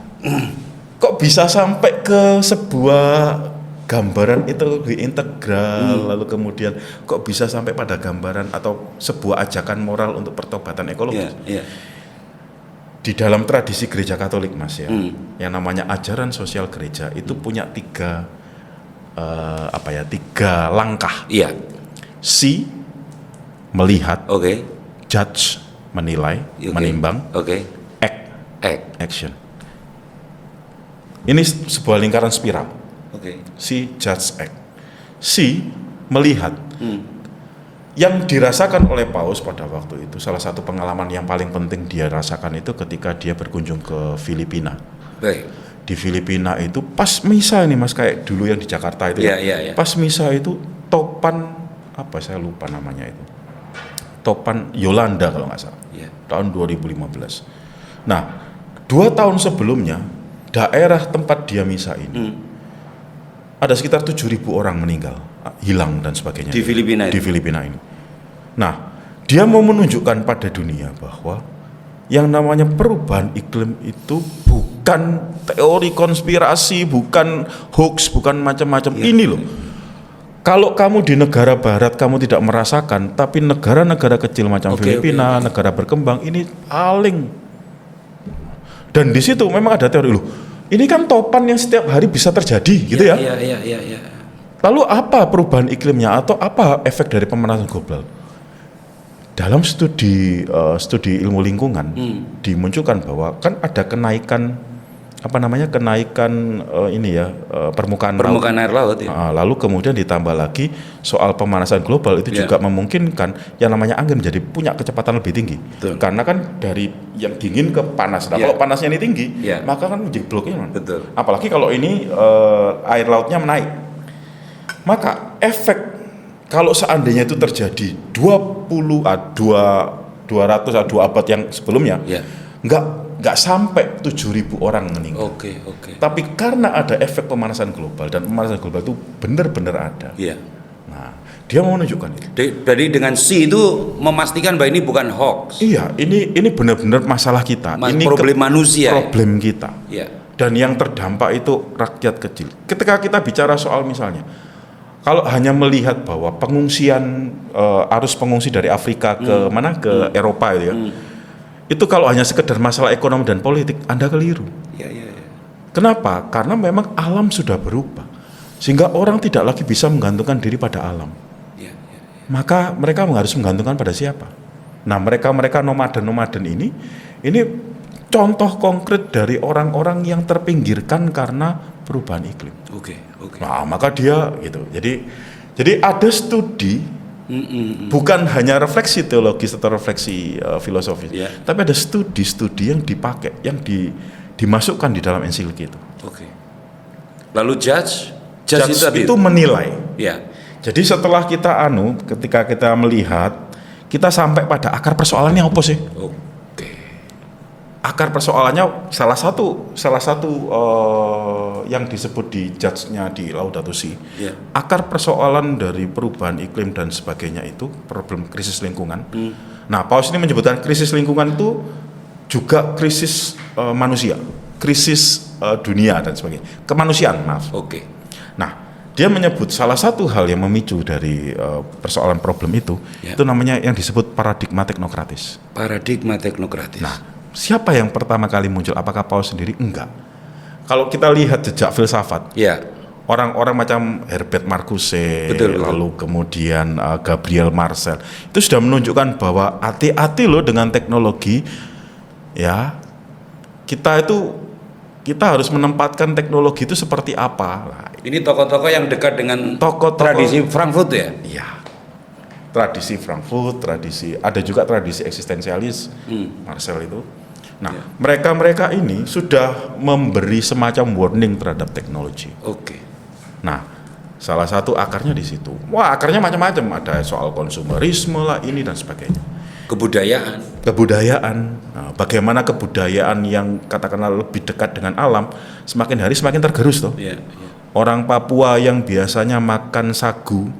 kok bisa sampai ke sebuah gambaran ekologi integral, lalu kemudian kok bisa sampai pada gambaran atau sebuah ajakan moral untuk pertobatan ekologis? di dalam tradisi gereja Katolik Mas ya, yang namanya ajaran sosial gereja itu punya tiga langkah. Iya. See, melihat, Oke. judge, menilai, Oke. menimbang, Oke. act, action. Ini sebuah lingkaran spiral. Oke. See, judge, act. See, melihat. Yang dirasakan oleh Paus pada waktu itu, salah satu pengalaman yang paling penting dia rasakan itu ketika dia berkunjung ke Filipina. Baik. Di Filipina itu pas misa ini Mas, kayak dulu yang di Jakarta itu. Iya. Pas misa itu topan apa saya lupa namanya itu. Topan Yolanda kalau nggak salah. Iya. Tahun 2015. Nah, 2 tahun sebelumnya daerah tempat dia misa ini ada sekitar 7.000 orang meninggal, hilang dan sebagainya. Di Filipina Di Filipina ini. Nah, dia mau menunjukkan pada dunia bahwa yang namanya perubahan iklim itu bukan teori konspirasi, bukan hoax, bukan macam-macam. Ini loh. Kalau kamu di negara barat kamu tidak merasakan, tapi negara-negara kecil macam Filipina, negara berkembang ini paling. Dan di situ memang ada teori loh. Ini kan topan yang setiap hari bisa terjadi, gitu ya. Iya. Lalu apa perubahan iklimnya atau apa efek dari pemanasan global? Dalam studi ilmu lingkungan dimunculkan bahwa kan ada kenaikan permukaan air laut ya. Lalu kemudian ditambah lagi soal pemanasan global itu juga memungkinkan yang namanya angin menjadi punya kecepatan lebih tinggi. Betul. Karena kan dari yang dingin ke panas. Nah, kalau panasnya ini tinggi, maka kan menjadi bloknya. Betul. Apalagi kalau ini air lautnya menaik. Maka efek kalau seandainya itu terjadi 200 abad yang sebelumnya, nggak sampai 7.000 orang meninggal. Oke. Tapi karena ada efek pemanasan global dan pemanasan global itu benar-benar ada. Iya. Nah, dia mau menunjukkan itu. Jadi dengan C itu memastikan bahwa ini bukan hoax. Iya, ini benar-benar masalah kita. Ini problem manusia. Problem kita. Iya. Dan yang terdampak itu rakyat kecil. Ketika kita bicara soal misalnya, kalau hanya melihat bahwa pengungsian arus pengungsi dari Afrika ke ke Eropa itu ya. Itu kalau hanya sekedar masalah ekonomi dan politik, Anda keliru. Iya. Kenapa? Karena memang alam sudah berubah. Sehingga orang tidak lagi bisa menggantungkan diri pada alam. Iya. Maka mereka harus menggantungkan pada siapa? Nah, mereka nomaden ini contoh konkret dari orang-orang yang terpinggirkan karena perubahan iklim. Oke. Nah, maka dia gitu. Jadi ada studi bukan hanya refleksi teologis atau refleksi filosofis, tapi ada studi-studi yang dipakai, yang dimasukkan di dalam ensiklik itu. Oke. Lalu judge itu menilai. Ya. Jadi setelah ketika kita melihat, kita sampai pada akar persoalannya apa sih? Oke. Akar persoalannya salah satu yang disebut di judge-nya di Laudato Si. Akar persoalan dari perubahan iklim dan sebagainya itu problem krisis lingkungan. Nah, Paus ini menyebutkan krisis lingkungan itu juga krisis manusia, krisis dunia dan sebagainya. Kemanusiaan, maaf. Oke. Nah, dia menyebut salah satu hal yang memicu dari persoalan problem itu namanya yang disebut paradigma teknokratis. Paradigma teknokratis. Nah, siapa yang pertama kali muncul? Apakah Paus sendiri? Enggak. Kalau kita lihat jejak filsafat, orang-orang macam Herbert Marcuse, lalu kemudian Gabriel Marcel, itu sudah menunjukkan bahwa hati-hati loh dengan teknologi. Ya, kita harus menempatkan teknologi itu seperti apa. Nah, ini tokoh-tokoh yang dekat dengan tradisi Frankfurt ya? Iya. Tradisi Frankfurt, ada juga tradisi eksistensialis, Marcel itu. Nah, mereka ini sudah memberi semacam warning terhadap teknologi. Oke. Nah, salah satu akarnya di situ. Wah, akarnya macam-macam. Ada soal konsumerisme lah, ini dan sebagainya. Kebudayaan. Nah, bagaimana kebudayaan yang katakanlah lebih dekat dengan alam semakin hari semakin tergerus toh. Orang Papua yang biasanya makan sagu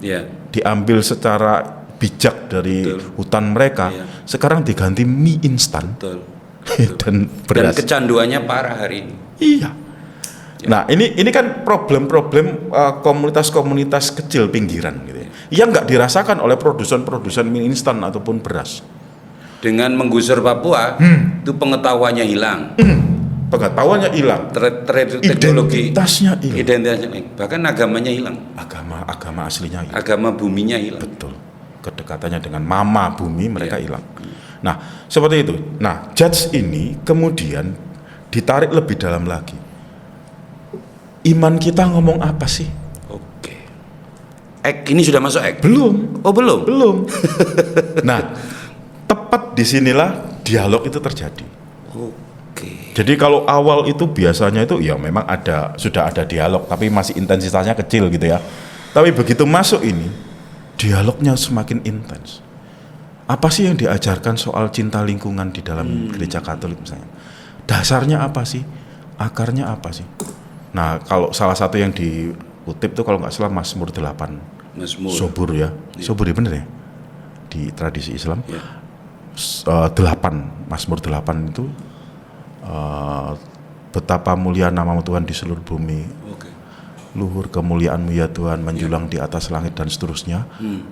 diambil secara bijak dari hutan mereka, sekarang diganti mie instan. Dan beras. Dan kecanduannya parah hari ini. Iya. Nah, ini kan problem-problem komunitas-komunitas kecil pinggiran gitu ya. Yang nggak dirasakan oleh produsen-produsen mie instan ataupun beras. Dengan menggusur Papua, Itu pengetahuannya hilang. Pengetahuannya hilang, Teknologi identitasnya hilang, identitasnya hilang. Bahkan agamanya hilang. agama aslinya hilang. Agama buminya hilang. Betul. Kedekatannya dengan mama bumi mereka hilang. Nah, seperti itu. Nah, judge ini kemudian ditarik lebih dalam lagi. Iman kita ngomong apa sih? Oke. Ini sudah masuk ek? Belum. Oh, belum. Belum. Nah, tepat disinilah dialog itu terjadi. Oke. Jadi kalau awal itu biasanya itu ya memang sudah ada dialog, tapi masih intensitasnya kecil gitu ya. Tapi begitu masuk ini, dialognya semakin intens. Apa sih yang diajarkan soal cinta lingkungan di dalam gereja Katolik misalnya? Dasarnya apa sih? Akarnya apa sih? Nah, kalau salah satu yang dikutip tuh kalau nggak salah Mazmur 8. Mazmur. Sobur ya. Sobur ya bener ya? Di tradisi Islam. Ya. 8, Mazmur 8 itu betapa mulia namamu Tuhan di seluruh bumi. Oke. Luhur kemuliaanmu ya Tuhan menjulang di atas langit dan seterusnya.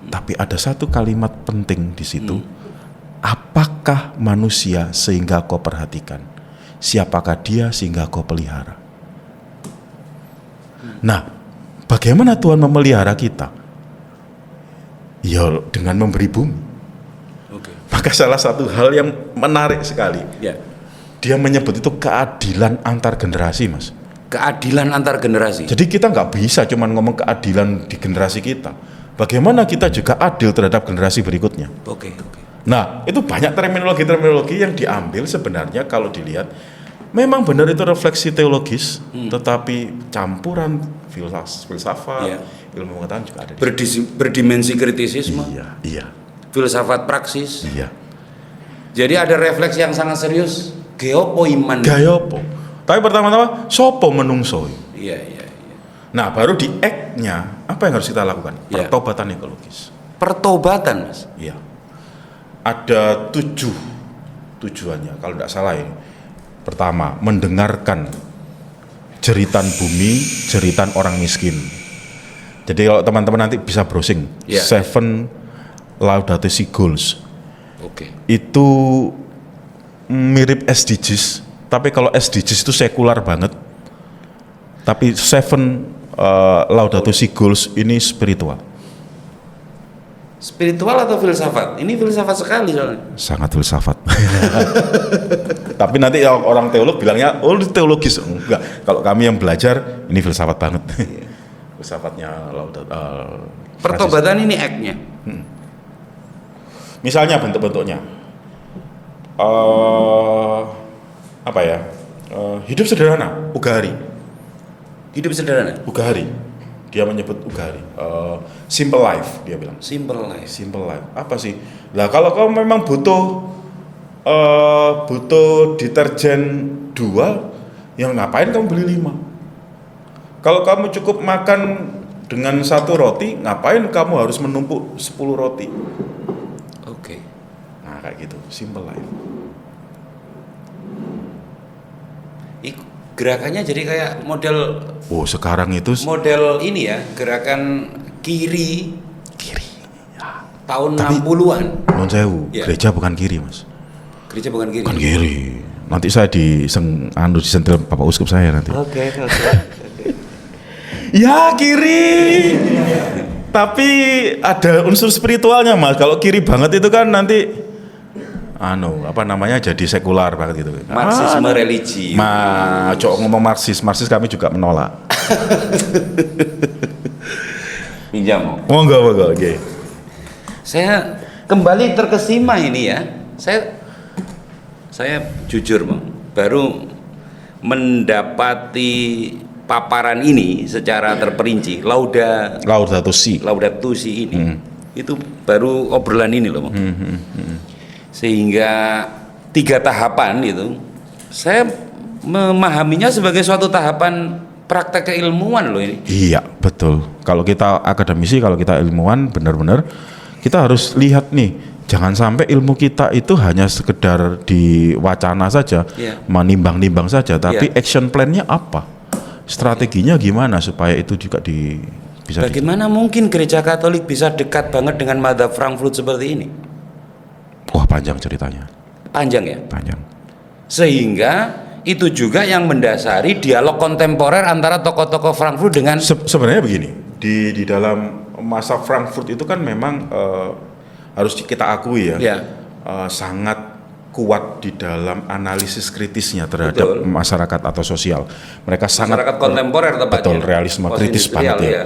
Tapi ada satu kalimat penting di situ. Apakah manusia sehingga kau perhatikan? Siapakah dia sehingga kau pelihara? Nah, bagaimana Tuhan memelihara kita? Ya dengan memberi bumi. Oke. Maka salah satu hal yang menarik sekali, Ya. dia menyebut itu keadilan antar generasi, Mas. Keadilan antar generasi. Jadi kita nggak bisa cuma ngomong keadilan di generasi kita. Bagaimana kita juga adil terhadap generasi berikutnya. Oke. Nah, itu banyak terminologi yang diambil sebenarnya kalau dilihat. Memang benar itu refleksi teologis, tetapi campuran filsafat, Iya. ilmu pengetahuan juga ada di Berdimensi kritisisme, Iya. filsafat praksis. Iya. Jadi ada refleksi yang sangat serius. Geopo iman. Gaya apa? Tapi pertama-tama, sopo menungso. Iya. Nah, baru di act-nya, apa yang harus kita lakukan? Iya. Pertobatan ekologis. Pertobatan, Mas. Iya. Ada 7 tujuannya, kalau tidak salah ini. Pertama, mendengarkan jeritan bumi, jeritan orang miskin. Jadi kalau teman-teman nanti bisa browsing, Iya. 7 Laudato Si Goals. Oke. Itu mirip SDGs, tapi kalau SDGs itu sekular banget. Tapi 7 Laudato Si Goals ini spiritual. Spiritual atau filsafat? Ini filsafat sekali soalnya. Sangat filsafat. Tapi nanti orang teolog bilangnya, oh ini teologis. Enggak, kalau kami yang belajar, ini filsafat banget. Filsafatnya Laudato. Pertobatan ini act-nya. Misalnya bentuk-bentuknya. Apa ya? Hidup sederhana, Ugahari. Hidup sederhana. Ugahari. Dia menyebut Ugahari. Simple life, dia bilang. Simple life. Simple life. Apa sih? Lah kalau kau memang butuh deterjen 2, ya ngapain kamu beli 5? Kalau kamu cukup makan dengan 1 roti, ngapain kamu harus menumpuk 10 roti? Oke. Nah kayak gitu, simple life. Gerakannya jadi kayak model Sekarang itu ini ya, gerakan kiri ya. tahun Tapi- 60-an. Non sewu, Ya. gereja bukan kiri, Mas. Gereja bukan kiri. Bukan kiri. Nanti saya disentil Bapak Uskup saya nanti. Oke. Ya kiri. Tapi ada unsur spiritualnya, Mas. Kalau kiri banget itu kan nanti jadi sekular banget gitu. Marxisme religi. Cok ngomong Marxis kami juga menolak. Pinjam. Oh enggak, oke. Saya kembali terkesima ini ya. Saya jujur, Bang, baru mendapati paparan ini secara terperinci. Laudato Si. Laudato Si ini. Itu baru obrolan ini loh, Bang. Sehingga 3 tahapan itu saya memahaminya sebagai suatu tahapan praktek keilmuan loh ini. Iya, betul. Kalau kita akademisi, kalau kita ilmuwan, benar-benar kita harus lihat nih, jangan sampai ilmu kita itu hanya sekedar di wacana saja, Iya. menimbang-nimbang saja, tapi Iya. action plan-nya apa? Strateginya gimana supaya itu juga bisa Bagaimana mungkin gereja Katolik bisa dekat banget dengan Madzhab Frankfurt seperti ini? Wah, panjang ceritanya, Panjang ya. panjang. Sehingga itu juga yang mendasari dialog kontemporer antara tokoh-tokoh Frankfurt dengan Sebenarnya begini, di dalam masa Frankfurt itu kan memang harus kita akui ya, sangat kuat di dalam analisis kritisnya terhadap masyarakat atau sosial. Mereka sangat masyarakat kontemporer tepatnya. Betul, realisme kritis banget ya.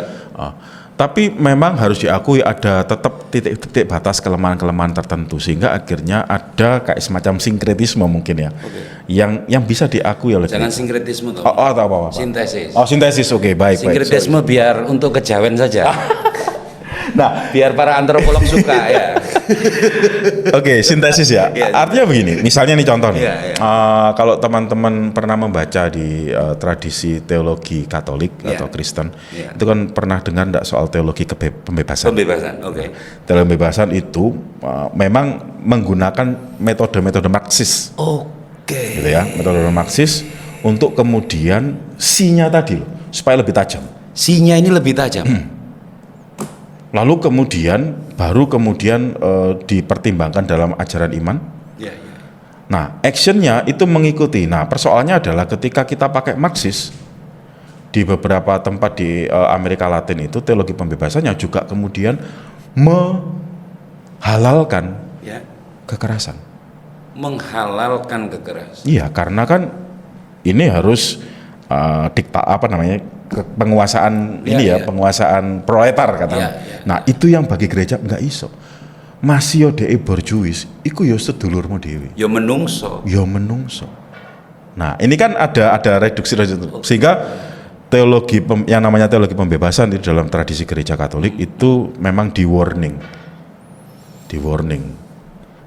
Tapi memang harus diakui ada tetap titik-titik batas kelemahan-kelemahan tertentu, sehingga akhirnya ada kayak semacam sinkretisme mungkin ya, yang bisa diakui oleh. Jangan sinkretisme toh. Atau apa? Sintesis. Oh, sintesis, oke, baik. Sinkretisme biar untuk kejawen saja. Nah, biar para antropolog suka ya. Oke, sintesis ya. Artinya begini, misalnya nih contoh nih. Kalau teman-teman pernah membaca di tradisi teologi Katolik atau Kristen, itu kan pernah dengar enggak soal teologi pembebasan? Pembebasan, Teologi pembebasan itu memang menggunakan metode-metode Marxis. Gitu ya, metode Marxis untuk kemudian sinya tadi loh, supaya lebih tajam. Sinya ini lebih tajam. Lalu baru kemudian dipertimbangkan dalam ajaran iman. Nah, actionnya itu mengikuti. Nah, persoalannya adalah ketika kita pakai Marxis di beberapa tempat di Amerika Latin itu teologi pembebasannya juga kemudian menghalalkan kekerasan. Menghalalkan kekerasan. Iya, karena kan ini harus penguasaan penguasaan proletar katanya. Nah, itu yang bagi gereja enggak iso. Masih dhewe borjuis, iku yo sedulurmu dhewe. Yo menungso. Nah, ini kan ada reduksi sehingga teologi yang namanya teologi pembebasan di dalam tradisi gereja Katolik itu memang di warning.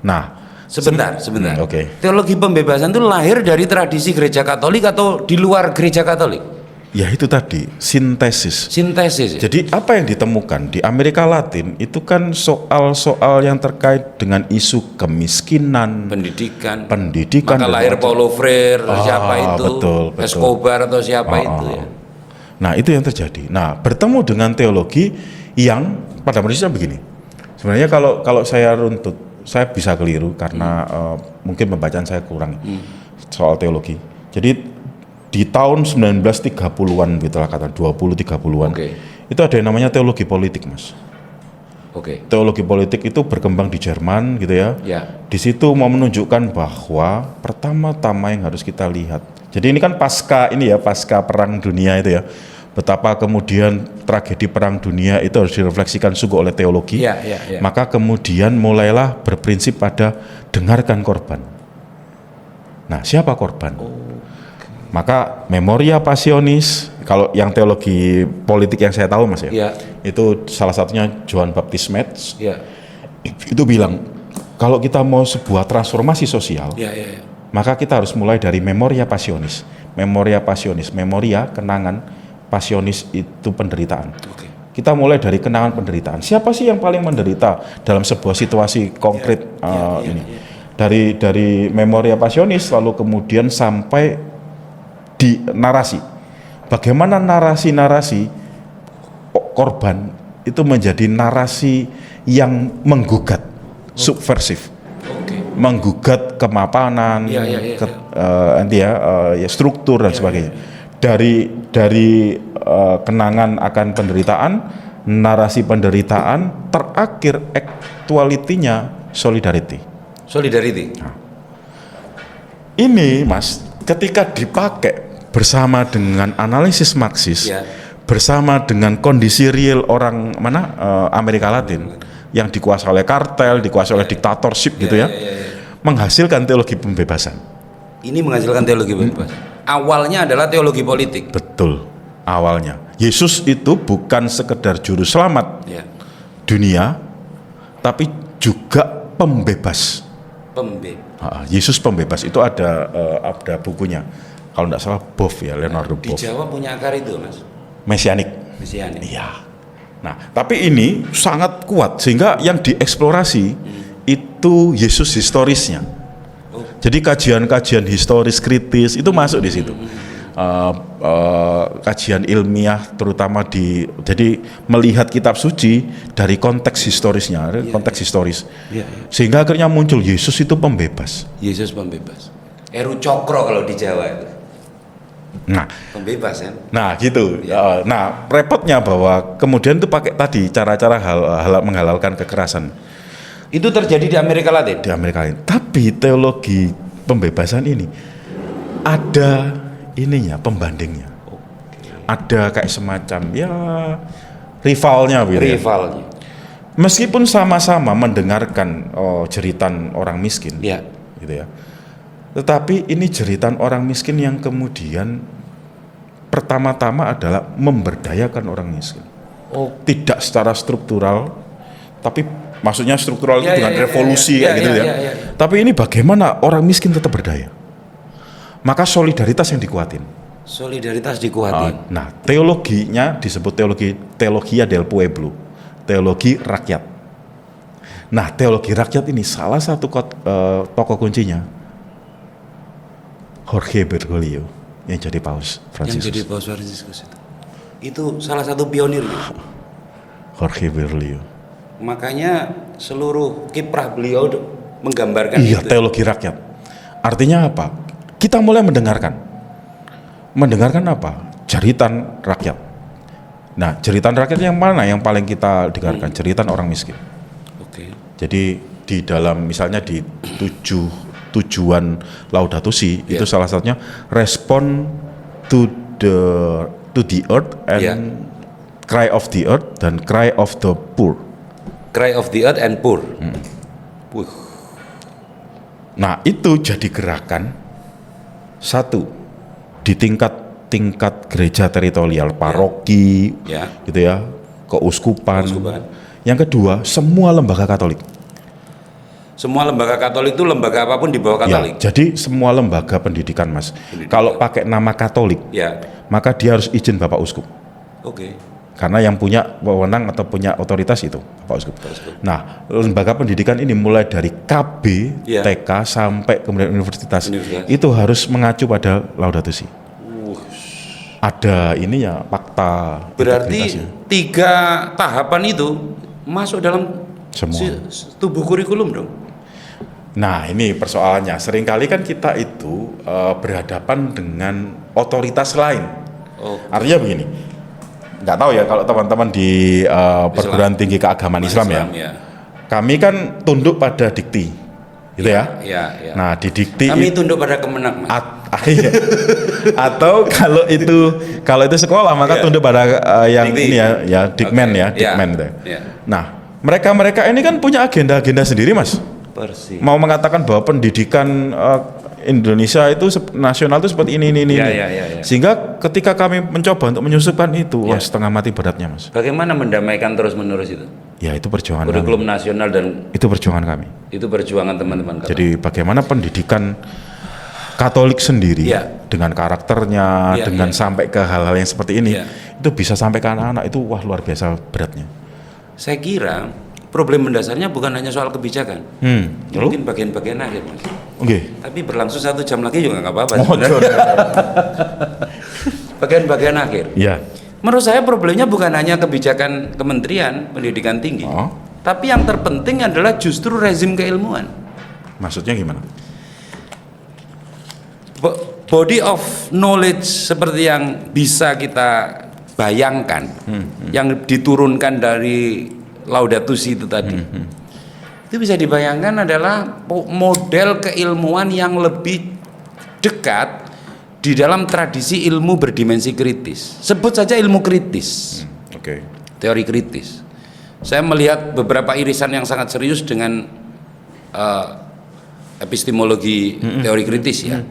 Nah, sebentar. Oke. Teologi pembebasan itu lahir dari tradisi gereja Katolik atau di luar gereja Katolik? Ya itu tadi, sintesis. Ya? Jadi apa yang ditemukan di Amerika Latin itu kan soal-soal yang terkait dengan isu kemiskinan, pendidikan. Maka lahir Paulo Freire, siapa itu? Betul. Escobar atau siapa itu ya. Nah, itu yang terjadi. Nah, bertemu dengan teologi yang pada prinsipnya begini. Sebenarnya kalau saya runtut, saya bisa keliru karena mungkin pembacaan saya kurang soal teologi. Jadi di tahun 1930-an gitu lah kata 20-30-an. Itu ada yang namanya teologi politik, Mas. Teologi politik itu berkembang di Jerman gitu ya. Di situ mau menunjukkan bahwa pertama-tama yang harus kita lihat. Jadi ini kan pasca perang dunia itu ya. Betapa kemudian tragedi perang dunia itu harus direfleksikan sungguh oleh teologi. Maka kemudian mulailah berprinsip pada dengarkan korban. Nah, siapa korban? Maka Memoria Passionis, kalau yang teologi politik yang saya tahu Mas ya, itu salah satunya Johann Baptist Metz, itu bilang kalau kita mau sebuah transformasi sosial, maka kita harus mulai dari Memoria Passionis. Memoria kenangan, Passionis itu penderitaan. Kita mulai dari kenangan penderitaan. Siapa sih yang paling menderita dalam sebuah situasi konkret ini? Dari Memoria Passionis lalu kemudian sampai di narasi, bagaimana narasi korban itu menjadi narasi yang menggugat, subversif, menggugat kemapanan, struktur dan sebagainya. Dari kenangan akan penderitaan, narasi penderitaan, terakhir aktualitinya solidarity. Nah, ini Mas, ketika dipakai bersama dengan analisis Marxis, bersama dengan kondisi real orang Amerika Latin yang dikuasai oleh kartel, dikuasai oleh diktatorship gitu ya, menghasilkan teologi pembebasan. Ini menghasilkan teologi pembebasan. Awalnya adalah teologi politik. Betul, awalnya. Yesus itu bukan sekedar juru selamat dunia, tapi juga pembebas. Yesus pembebas itu ada bukunya. Kalau tidak salah Boff ya, Leonardo Boff. Di Jawa punya akar itu Mas. Mesianik. Iya. Nah, tapi ini sangat kuat sehingga yang dieksplorasi itu Yesus historisnya. Jadi kajian-kajian historis kritis itu masuk di situ. Kajian ilmiah terutama jadi melihat kitab suci dari konteks historisnya, konteks historis. Sehingga akhirnya muncul Yesus itu pembebas. Heru Cokro kalau di Jawa itu. Nah, Pembebas kan? nah gitu. Ya. Nah, repotnya bahwa kemudian itu pakai tadi cara-cara menghalalkan kekerasan Itu terjadi di Amerika Latin. di Amerika Latin. Tapi teologi pembebasan ini ada ininya, pembandingnya. Ada kayak semacam ya rivalnya gitu ya. Rivalnya. Meskipun sama-sama mendengarkan jeritan orang miskin, Ya. gitu ya. Tetapi ini jeritan orang miskin yang kemudian pertama-tama adalah memberdayakan orang miskin. Oh. Tidak secara struktural, tapi maksudnya struktural itu Ya, dengan ya, revolusi ya, kayak gitu ya, ya. ya. Tapi ini bagaimana orang miskin tetap berdaya? Maka solidaritas yang dikuatin. Solidaritas dikuatin. Nah, teologinya disebut teologia del pueblo, teologi rakyat. Nah, teologi rakyat ini salah satu tokoh kuncinya Jorge Bergoglio yang jadi Paus Yang Fransiskus. jadi Paus Fransiskus itu. Itu salah satu pionir. Jorge Bergoglio. Makanya seluruh kiprah beliau menggambarkan Iya, itu. teologi rakyat. Artinya apa? Kita mulai mendengarkan. Mendengarkan apa? Jeritan rakyat. Nah, jeritan rakyat yang mana yang paling kita dengarkan? Jeritan orang miskin. Oke. Jadi di dalam misalnya di tujuan Laudato Si itu salah satunya respond to the earth and cry of the earth dan cry of the poor. Cry of the earth and poor. Wih. Nah, itu jadi gerakan satu di tingkat gereja teritorial, paroki, gitu ya, keuskupan. Yang kedua, semua lembaga Katolik. Semua lembaga Katolik itu lembaga apapun di bawah Katolik. Ya, jadi semua lembaga pendidikan, Mas. Kalau pakai nama Katolik, maka dia harus izin Bapak Uskup. Oke. Karena yang punya wewenang atau punya otoritas itu Bapak Uskup. Nah, lembaga pendidikan ini mulai dari KB, TK sampai kemudian universitas, itu harus mengacu pada Laudato Si. Ada ini ya, fakta. Berarti 3 tahapan itu masuk dalam semua tubuh kurikulum dong. Nah, ini persoalannya. Seringkali kan kita itu berhadapan dengan otoritas lain. Artinya begini, nggak tahu ya kalau teman-teman di perguruan tinggi keagamaan Islam ya. Kami kan tunduk pada dikti, gitu ya. Nah, di dikti kami tunduk pada Kemenak, Mas. Atau kalau itu sekolah maka tunduk pada yang dikti. Ini ya Dikmen ya, Dikmen itu. Nah, mereka ini kan punya agenda-agenda sendiri, Mas. Persis. Mau mengatakan bahwa pendidikan Indonesia itu nasional itu seperti ini. Sehingga ketika kami mencoba untuk menyusupkan itu, wah setengah mati beratnya, Mas. Bagaimana mendamaikan terus-menerus itu? Ya, itu perjuangan kurikulum nasional dan itu perjuangan kami. Itu perjuangan teman-teman kami. Jadi bagaimana pendidikan Katolik sendiri dengan karakternya, dengan sampai ke hal-hal yang seperti ini, itu bisa sampai ke anak-anak itu wah luar biasa beratnya. Saya kira problem mendasarnya bukan hanya soal kebijakan, mungkin bagian-bagian akhir, Mas. Tapi berlangsung 1 jam lagi juga nggak apa-apa. Bagian-bagian akhir. Menurut saya problemnya bukan hanya kebijakan Kementerian Pendidikan Tinggi, tapi yang terpenting adalah justru rezim keilmuan. Maksudnya gimana? Body of knowledge seperti yang bisa kita bayangkan, yang diturunkan dari Laudato Si itu tadi, itu bisa dibayangkan adalah model keilmuan yang lebih dekat di dalam tradisi ilmu berdimensi kritis. Sebut saja ilmu kritis, teori kritis. Saya melihat beberapa irisan yang sangat serius dengan epistemologi teori kritis ya.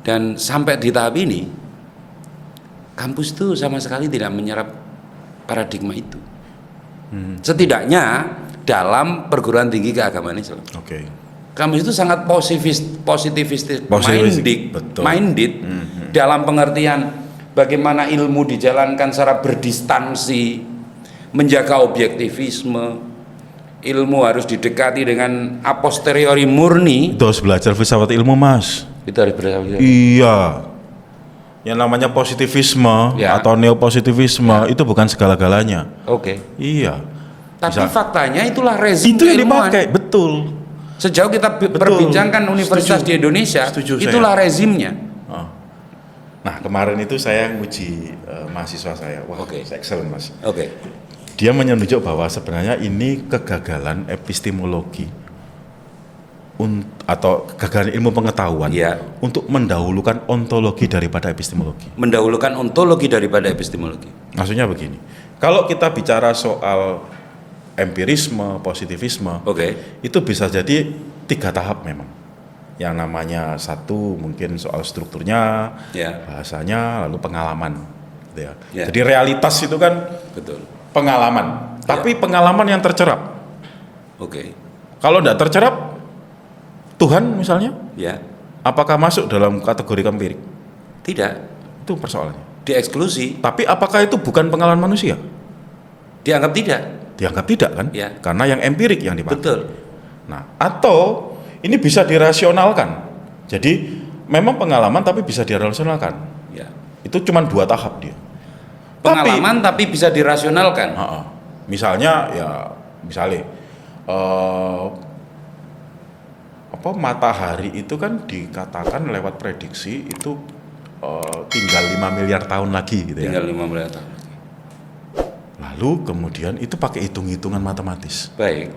Dan sampai di tahap ini, kampus itu sama sekali tidak menyerap paradigma itu. Setidaknya dalam perguruan tinggi keagamaan Islam. Kampus itu sangat positivistik, minded dalam pengertian bagaimana ilmu dijalankan secara berdistansi, menjaga objektivisme, ilmu harus didekati dengan a posteriori murni. Itu harus belajar filsafat ilmu, Mas. Itu harus belajar. Iya. Yang namanya positivisme atau neopositivisme itu bukan segala-galanya. Iya. Tapi faktanya itulah rezim itu yang dipakai, betul. Sejauh kita perbincangkan universitas Setuju. di Indonesia, Setuju itulah saya. rezimnya. Oh. Nah kemarin itu saya nguji mahasiswa saya, wah Oke. excellent Mas. Oke. Dia menunjuk bahwa sebenarnya ini kegagalan epistemologi atau kegagalan ilmu pengetahuan Ya. untuk mendahulukan ontologi daripada epistemologi. Mendahulukan ontologi daripada epistemologi. Maksudnya begini, kalau kita bicara soal empirisme, positivisme, Oke. itu bisa jadi 3 tahap memang. Yang namanya satu mungkin soal strukturnya, Ya. bahasanya, lalu pengalaman. Gitu ya. Ya. Jadi realitas itu kan Betul. pengalaman, tapi pengalaman yang tercerap. Oke. Kalau tidak tercerap, Tuhan misalnya, Ya. apakah masuk dalam kategori empirik? Tidak. Itu persoalannya. Dieksklusi. Tapi apakah itu bukan pengalaman manusia? Dianggap tidak. Dianggap tidak kan? Ya. Karena yang empirik yang dipakai. Betul. Nah, atau ini bisa dirasionalkan. Jadi memang pengalaman tapi bisa dirasionalkan. Ya. Itu cuma 2 tahap dia. Pengalaman tapi bisa dirasionalkan. Misalnya ya, misalnya matahari itu kan dikatakan lewat prediksi itu tinggal 5 miliar tahun lagi gitu ya. Tinggal 15 tahun. Lalu kemudian itu pakai hitung-hitungan matematis Baik.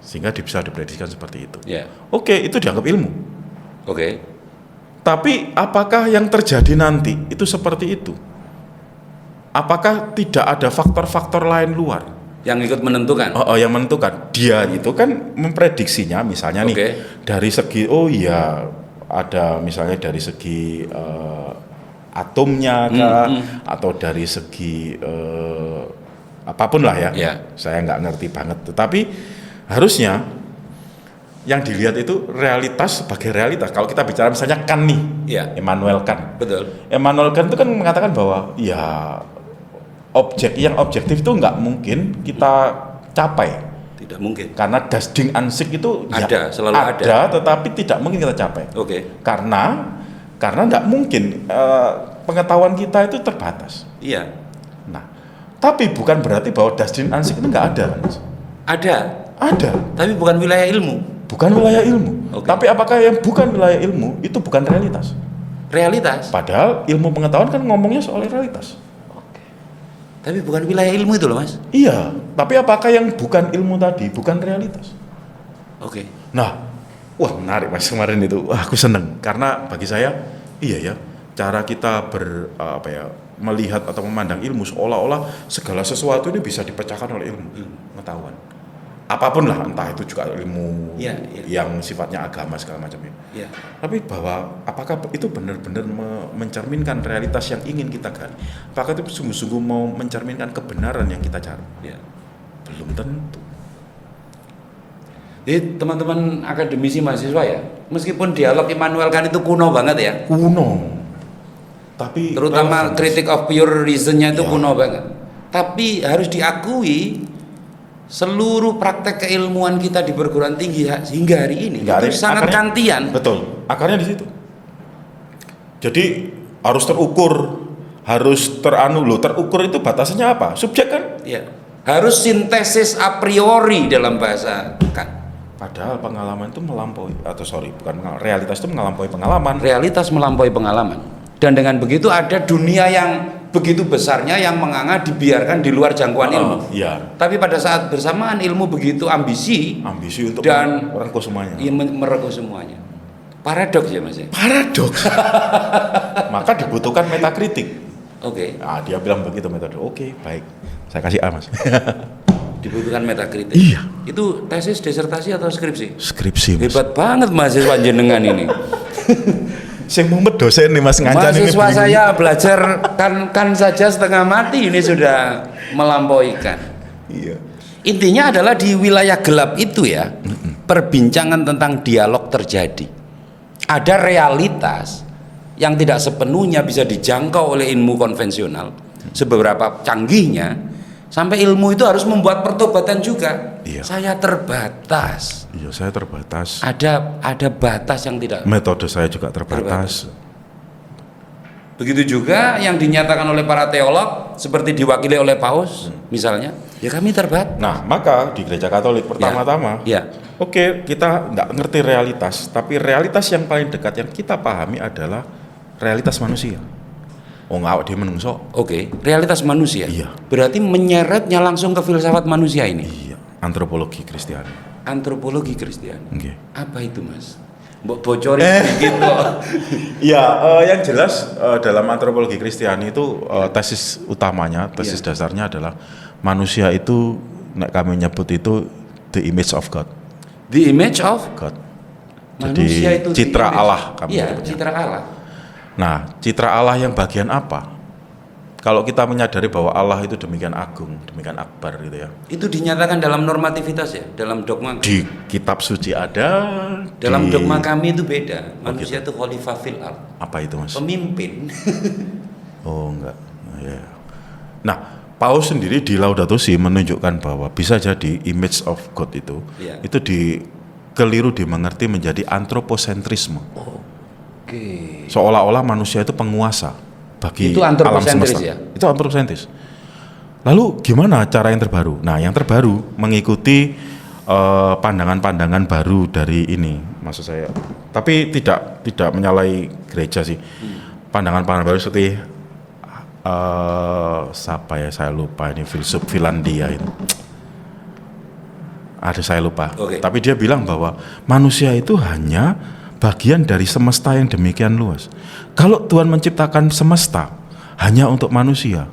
sehingga bisa diprediksikan seperti itu. Ya. Oke, itu dianggap ilmu. Oke. Tapi apakah yang terjadi nanti itu seperti itu? Apakah tidak ada faktor-faktor lain luar? Yang ikut menentukan. Yang menentukan. Dia itu kan memprediksinya misalnya nih Oke. dari segi ada misalnya dari segi atomnya kah, atau dari segi apapun lah ya. Ya. Saya nggak ngerti banget. Tetapi harusnya yang dilihat itu realitas sebagai realitas. Kalau kita bicara misalnya Kant nih, Ya. Immanuel Kant. Betul. Immanuel Kant itu kan mengatakan bahwa ya objek yang objektif itu nggak mungkin kita capai Tidak mungkin. karena das Ding an sich itu Ada, selalu ada. tetapi tidak mungkin kita capai Oke. karena nggak mungkin pengetahuan kita itu terbatas. Iya. Nah, tapi bukan berarti bahwa das Ding an sich itu nggak ada, Mas. Ada, Tapi bukan wilayah ilmu. bukan wilayah ilmu. Oke. Tapi apakah yang bukan wilayah ilmu itu bukan realitas? Realitas. Padahal ilmu pengetahuan kan ngomongnya soal realitas. Tapi bukan wilayah ilmu itu loh, Mas. Iya, tapi apakah yang bukan ilmu tadi bukan realitas? Oke. Nah, wah menarik Mas kemarin itu. Wah, aku seneng karena bagi saya iya ya, cara kita melihat atau memandang ilmu seolah-olah segala sesuatu ini bisa dipecahkan oleh ilmu pengetahuan. Apapun lah, entah itu juga ilmu Iya. yang sifatnya agama segala macamnya. Iya. Tapi bahwa apakah itu benar-benar mencerminkan realitas yang ingin kita gali? Apakah itu sungguh-sungguh mau mencerminkan kebenaran yang kita cari? Iya. Belum tentu. Jadi teman-teman akademisi mahasiswa ya, meskipun dialog Immanuel Kant itu kuno banget ya, Kuno. Tapi terutama relevan. kritik of pure reason-nya itu Ya. kuno banget. Tapi harus diakui seluruh praktek keilmuan kita di perguruan tinggi hingga hari ini Hingga hari itu ini, sangat akarnya- kantian. Betul, akarnya di situ. Jadi harus terukur, harus terukur itu batasannya apa? Subjek kan? Ya. Harus sintesis a priori dalam bahasa Kant. Padahal pengalaman itu realitas itu melampaui pengalaman. Realitas melampaui pengalaman. Dan dengan begitu ada dunia yang begitu besarnya yang menganga dibiarkan di luar jangkauan ilmu. Iya. Tapi pada saat bersamaan ilmu begitu ambisi Ambisi untuk dan merengkuh semuanya. merengkuh semuanya. Paradoks ya Mas ya? Paradoks. Maka dibutuhkan metakritik. Oke, Nah, dia bilang begitu metode. Oke, baik. Saya kasih A, Mas. dibutuhkan metakritik. Iya. Itu tesis, disertasi atau skripsi? Skripsi, Mas. Hebat banget mahasiswa jenengan ini. Sing mumet dosen nih, Mas, ngancan ini. Mahasiswa bingung. saya belajar kan saja setengah mati ini sudah melampauikan. Iya. Intinya adalah di wilayah gelap itu ya, perbincangan tentang dialog terjadi. Ada realitas yang tidak sepenuhnya bisa dijangkau oleh ilmu konvensional, seberapa canggihnya, sampai ilmu itu harus membuat pertobatan juga. Iya. Saya terbatas. Iya, saya terbatas. Ada batas yang tidak. Metode saya juga terbatas. Begitu juga yang dinyatakan oleh para teolog seperti diwakili oleh Paus misalnya, Ya kami terbatas. Nah, maka di gereja Katolik pertama-tama, Ya. oke, kita nggak ngerti realitas, tapi realitas yang paling dekat yang kita pahami adalah realitas manusia. Oh, nggak dia menungso. Oke, realitas manusia. Iya. Berarti menyeretnya langsung ke filsafat manusia ini. Iya, antropologi Kristiani. Antropologi Kristiani. Oke. Apa itu, Mas? Mbok bocorin sedikit kok. Ya, yang jelas dalam antropologi Kristiani itu tesis utamanya, tesis dasarnya adalah manusia itu, kami nyebut itu the image of God. The image of God. manusia Jadi itu citra the image. Allah kami Iya, nyebutnya. citra Allah. Nah, citra Allah yang bagian apa? Kalau kita menyadari bahwa Allah itu demikian agung, demikian akbar gitu ya. Itu dinyatakan dalam normativitas ya, dalam dogma. Di kitab suci ada. Dalam di- dogma kami itu beda. Manusia itu khalifah fil ard, Apa itu, Mas? pemimpin. Oh, enggak. Ya. Nah, Paus sendiri di Laudato Si menunjukkan bahwa bisa jadi image of God itu Iya. itu keliru dimengerti menjadi antroposentrisme. Oke. Seolah-olah manusia itu penguasa bagi Itu alam antropocentris semesta. ya? Itu antropocentris. Lalu gimana cara yang terbaru? Nah, yang terbaru mengikuti pandangan-pandangan baru dari ini, maksud saya. Tapi tidak menyalahi gereja sih. Pandangan-pandangan baru seperti siapa ya, saya lupa ini, filsuf Finlandia itu. Ada, saya lupa. Oke. Tapi dia bilang bahwa manusia itu hanya bagian dari semesta yang demikian luas. Kalau Tuhan menciptakan semesta hanya untuk manusia,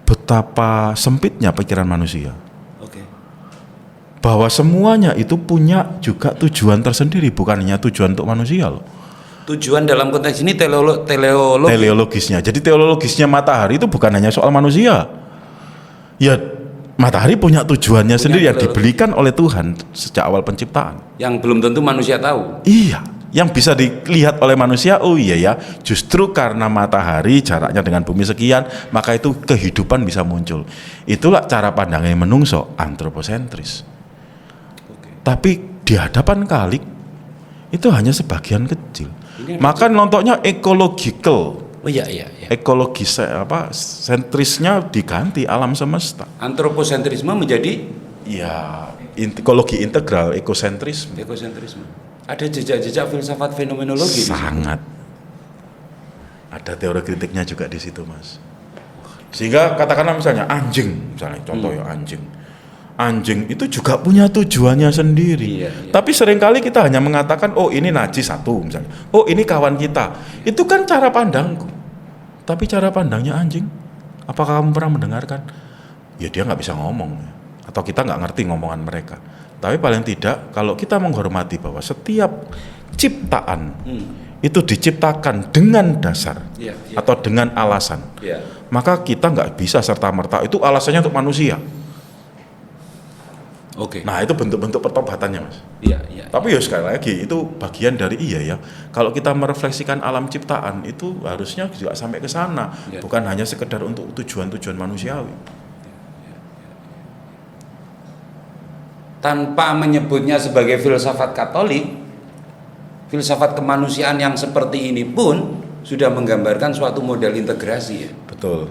betapa sempitnya pikiran manusia. Oke. Bahwa semuanya itu punya juga tujuan tersendiri, bukan hanya tujuan untuk manusia loh. Tujuan dalam konteks ini teleologi. Teleologisnya. Jadi teologisnya matahari itu bukan hanya soal manusia. Ya, matahari punya tujuannya sendiri yang teleologi. diberikan oleh Tuhan sejak awal penciptaan. Yang belum tentu manusia tahu. Iya, yang bisa dilihat oleh manusia, oh iya ya, justru karena matahari jaraknya dengan bumi sekian, maka itu kehidupan bisa muncul. Itulah cara pandangnya menungso, antroposentris. Tapi di hadapan Kalik, itu hanya sebagian kecil. Maka nontonnya ecological, Oh iya. ekologis sentrisnya diganti alam semesta. Antroposentrisme menjadi Ya, ekologi integral, ekosentrisme. ekosentrisme. Ada jejak-jejak filsafat fenomenologi. di situ. Sangat. Ada teori kritiknya juga di situ, Mas. Sehingga katakanlah misalnya anjing, misalnya contoh ya anjing. Anjing itu juga punya tujuannya sendiri. Iya. Tapi seringkali kita hanya mengatakan, oh ini najis satu misalnya. Oh ini kawan kita. Itu kan cara pandangku. Tapi cara pandangnya anjing, apakah kamu pernah mendengarkan? Ya dia nggak bisa ngomong. Atau kita nggak ngerti ngomongan mereka. Tapi paling tidak kalau kita menghormati bahwa setiap ciptaan itu diciptakan dengan dasar Iya. atau dengan alasan, Iya. maka kita nggak bisa serta-merta itu alasannya untuk manusia. Oke. Nah itu bentuk-bentuk pertobatannya, Mas. Iya. Tapi ya sekali lagi itu bagian dari iya ya. Kalau kita merefleksikan alam ciptaan itu harusnya juga sampai ke sana, Iya. bukan hanya sekedar untuk tujuan-tujuan manusiawi. Tanpa menyebutnya sebagai filsafat Katolik, filsafat kemanusiaan yang seperti ini pun sudah menggambarkan suatu model integrasi ya. Betul.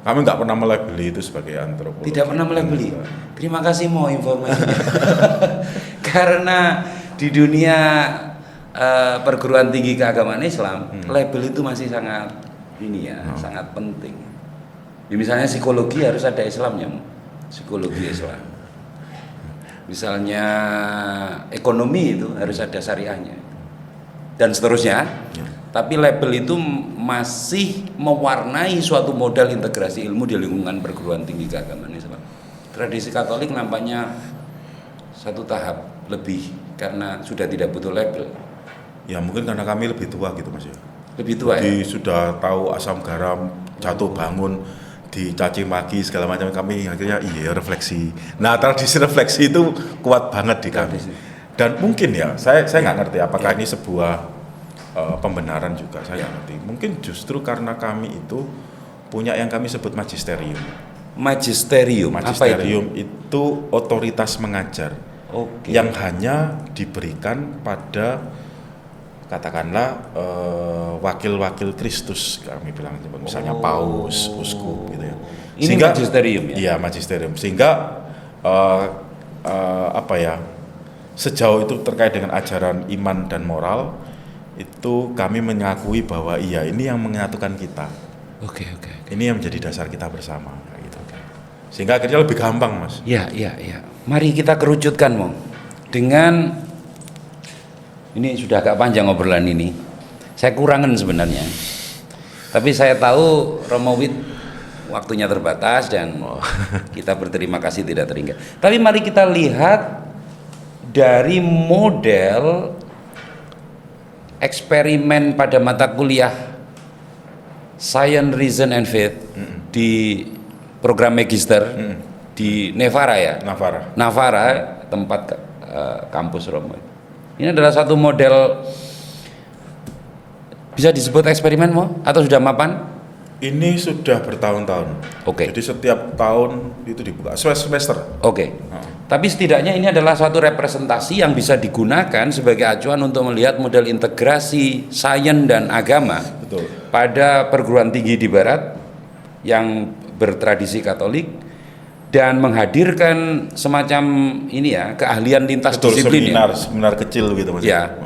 Kami nggak pernah melabeli itu sebagai antropologi. Tidak pernah melabeli. Terima kasih mau informasinya. Karena di dunia perguruan tinggi keagamaan Islam, label itu masih sangat sangat penting. Ya, misalnya psikologi harus ada Islamnya, psikologi Islam. Misalnya ekonomi itu harus ada syariahnya. Dan seterusnya. Tapi label itu masih mewarnai suatu model integrasi ilmu di lingkungan perguruan tinggi keagamaan Islam. Tradisi Katolik nampaknya satu tahap lebih karena sudah tidak butuh label. Ya mungkin karena kami lebih tua gitu, Mas ya. Lebih tua ya. Jadi sudah tahu asam garam, jatuh bangun, dicaci maki segala macam, kami akhirnya refleksi. Nah tradisi refleksi itu kuat banget di kami. Dan mungkin ya saya nggak ngerti apakah ini sebuah pembenaran juga, saya nggak ngerti. Mungkin justru karena kami itu punya yang kami sebut magisterium. Magisterium. Magisterium itu otoritas mengajar. Oke. Yang hanya diberikan pada katakanlah wakil-wakil Kristus, kami bilang misalnya paus, uskup gitu ya. Ini magisterium ya. Iya, magisterium. Sehingga apa ya? Sejauh itu terkait dengan ajaran iman dan moral, itu kami mengakui bahwa iya ini yang menyatukan kita. Oke. Ini yang menjadi dasar kita bersama gitu. Sehingga akhirnya lebih gampang, Mas. Ya. Mari kita kerucutkan, Mong. Dengan ini sudah agak panjang obrolan ini. Saya kurangan sebenarnya. Tapi saya tahu Romo Wid waktunya terbatas dan kita berterima kasih tidak terhingga. Tapi mari kita lihat dari model eksperimen pada mata kuliah Science, Reason and Faith di program Magister di Nevada ya. Navarra tempat kampus Romo. Ini adalah satu model, bisa disebut eksperimen Mo? Atau sudah mapan? Ini sudah bertahun-tahun. Oke. Jadi setiap tahun itu dibuka semester. Oke. Tapi setidaknya ini adalah suatu representasi yang bisa digunakan sebagai acuan untuk melihat model integrasi sains dan agama. Betul. Pada perguruan tinggi di Barat yang bertradisi Katolik dan menghadirkan semacam ini ya keahlian lintas disiplin. Seminar kecil gitu Mas. Ya.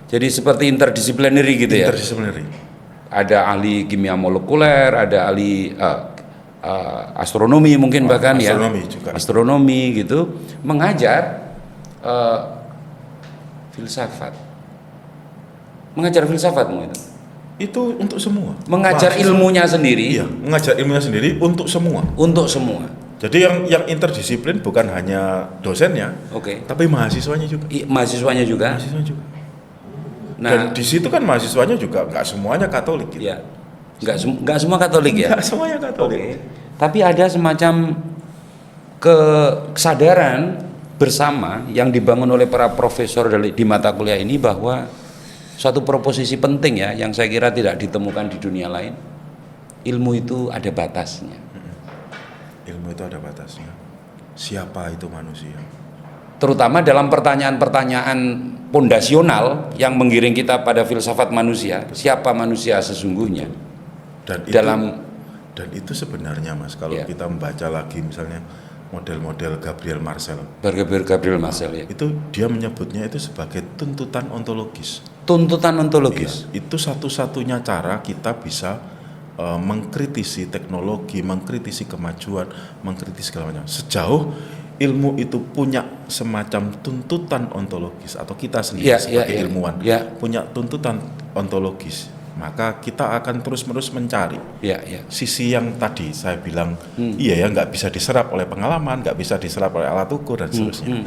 Jadi seperti interdisciplinary gitu ya. Interdisciplinary. Ada ahli kimia molekuler, ada ahli astronomi mungkin bahkan astronomi ya. Juga. Astronomi gitu mengajar filsafat. Mengajar filsafatmu itu. Itu untuk semua. Mengajar ilmunya sendiri. Iya, mengajar ilmunya sendiri untuk semua. Untuk semua. Jadi yang interdisiplin bukan hanya dosennya, tapi mahasiswanya juga. Mahasiswanya juga. Nah, dan di situ kan mahasiswanya juga nggak semuanya Katolik gitu. Ya. Nggak semua Katolik ya. Nggak semuanya Katolik. Tapi ada semacam kesadaran bersama yang dibangun oleh para profesor di mata kuliah ini bahwa suatu proposisi penting ya yang saya kira tidak ditemukan di dunia lain. Ilmu itu ada batasnya. Ilmu itu ada batasnya. Siapa itu manusia? Terutama dalam pertanyaan-pertanyaan pondasional yang menggiring kita pada filsafat manusia. Siapa manusia sesungguhnya? Dan itu sebenarnya Mas, kalau kita membaca lagi misalnya model-model Gabriel Marcel ya. Itu dia menyebutnya itu sebagai tuntutan ontologis. Tuntutan ontologis. Ya, itu satu-satunya cara kita bisa mengkritisi teknologi, mengkritisi kemajuan, mengkritisi segala macam. Sejauh ilmu itu punya semacam tuntutan ontologis atau kita sendiri sebagai ilmuwan punya tuntutan ontologis, maka kita akan terus-menerus mencari sisi yang tadi saya bilang nggak bisa diserap oleh pengalaman, nggak bisa diserap oleh alat ukur dan seterusnya.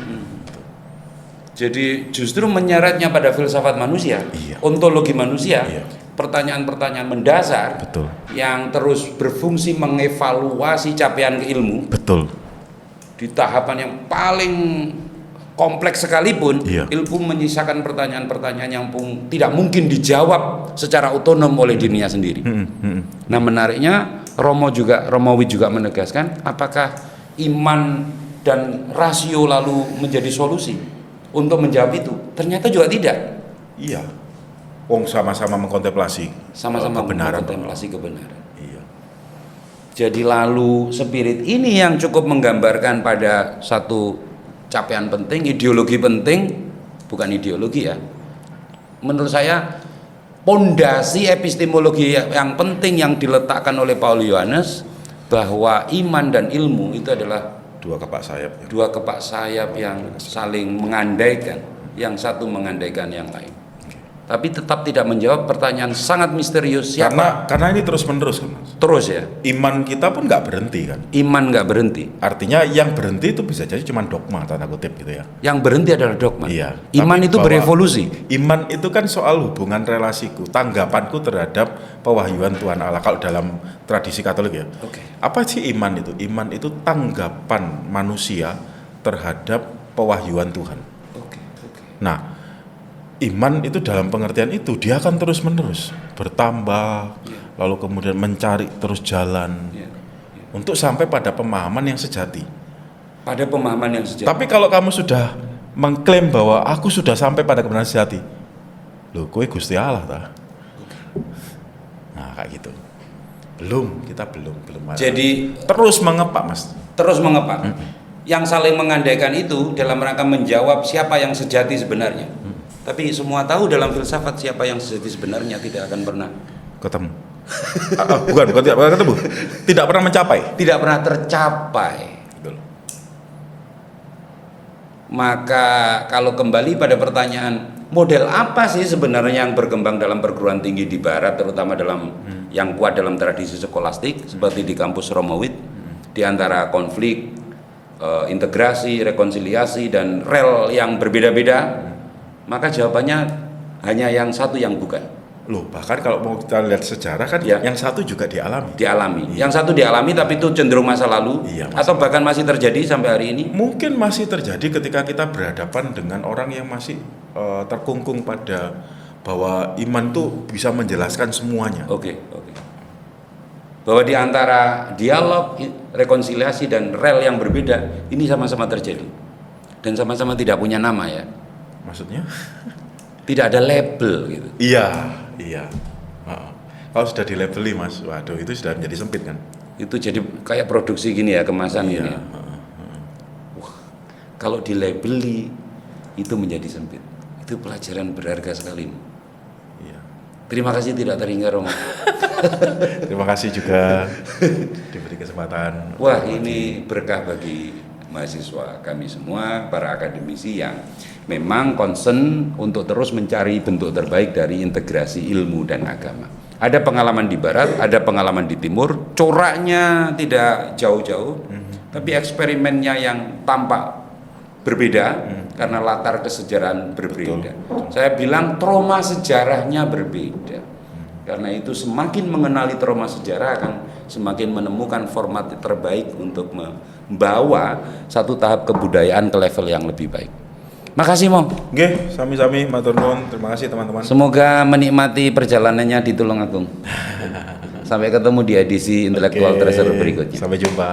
Jadi justru menyeretnya pada filsafat manusia, ontologi manusia, pertanyaan-pertanyaan mendasar yang terus berfungsi mengevaluasi capaian ilmu. Betul. Di tahapan yang paling kompleks sekalipun, ilmu menyisakan pertanyaan-pertanyaan yang tidak mungkin dijawab secara otonom oleh dirinya sendiri. Nah menariknya Romo Wid juga menegaskan apakah iman dan rasio lalu menjadi solusi untuk menjawab itu? Ternyata juga tidak. Iya. Sama-sama mengkontemplasi. Sama-sama mengkontemplasi kebenaran. Jadi lalu spirit ini yang cukup menggambarkan pada satu capaian penting, ideologi penting, bukan ideologi ya. Menurut saya pondasi epistemologi yang penting yang diletakkan oleh Paul Yohanes bahwa iman dan ilmu itu adalah dua kepak sayap yang saling mengandaikan, yang satu mengandaikan yang lain. Tapi tetap tidak menjawab pertanyaan sangat misterius siapa. Karena ini terus menerus kan Mas. Terus ya. Iman kita pun nggak berhenti kan. Iman nggak berhenti. Artinya yang berhenti itu bisa jadi cuma dogma tanda kutip gitu ya. Yang berhenti adalah dogma. Iya. Iman itu berevolusi. Iman itu kan soal hubungan relasiku, tanggapanku terhadap pewahyuan Tuhan Allah kalau dalam tradisi Katolik ya. Apa sih iman itu? Iman itu tanggapan manusia terhadap pewahyuan Tuhan. Nah, iman itu dalam pengertian itu dia akan terus menerus bertambah, lalu kemudian mencari terus jalan untuk sampai pada pemahaman yang sejati. Tapi kalau kamu sudah mengklaim bahwa aku sudah sampai pada kebenaran sejati, loh kowe Gusti Allah ta? Nah kayak gitu. kita belum ada. Jadi terus mengepak, Mas. terus mengepak. Yang saling mengandaikan itu dalam rangka menjawab siapa yang sejati sebenarnya. Tapi semua tahu dalam filsafat siapa yang sejati sebenarnya tidak akan pernah Ketemu. Bukan tidak pernah ketemu. Tidak pernah mencapai. tidak pernah tercapai. Betul. Maka kalau kembali pada pertanyaan, model apa sih sebenarnya yang berkembang dalam perguruan tinggi di barat, terutama dalam yang kuat dalam tradisi skolastik seperti di kampus Romawi, di antara konflik, integrasi, rekonsiliasi dan rel yang berbeda-beda? Maka jawabannya hanya yang satu yang bukan. Loh, bahkan kalau mau kita lihat sejarah kan Ya. yang satu juga dialami. Yang satu dialami tapi itu cenderung masa lalu, Iya, masa atau bahkan masih terjadi sampai hari ini. Mungkin masih terjadi ketika kita berhadapan dengan orang yang masih terkungkung pada bahwa iman tuh bisa menjelaskan semuanya. Oke. Bahwa di antara dialog, rekonsiliasi dan rel yang berbeda ini sama-sama terjadi dan sama-sama tidak punya nama ya, Maksudnya? tidak ada label gitu. Iya. Kalau sudah dilabeli, Mas, waduh itu sudah menjadi sempit kan? Itu jadi kayak produksi gini ya, kemasan Iya. gini ya. Wah, kalau dilabeli itu menjadi sempit. Itu pelajaran berharga sekali. Iya. Terima kasih tidak terhingga Romo. Terima kasih juga diberi kesempatan. Wah, ini berkah bagi mahasiswa kami semua, para akademisi yang memang concern untuk terus mencari bentuk terbaik dari integrasi ilmu dan agama. Ada pengalaman di barat, ada pengalaman di timur, coraknya tidak jauh-jauh, tapi eksperimennya yang tampak berbeda karena latar kesejarahan berbeda. Saya bilang trauma sejarahnya berbeda. Karena itu semakin mengenali trauma sejarah akan semakin menemukan format terbaik untuk membawa satu tahap kebudayaan ke level yang lebih baik. Makasih Mo. Nggih, sami-sami matur nuwun. Terima kasih teman-teman. Semoga menikmati perjalanannya di Tulungagung. Sampai ketemu di edisi Intellectual Treasure berikutnya. Sampai jumpa.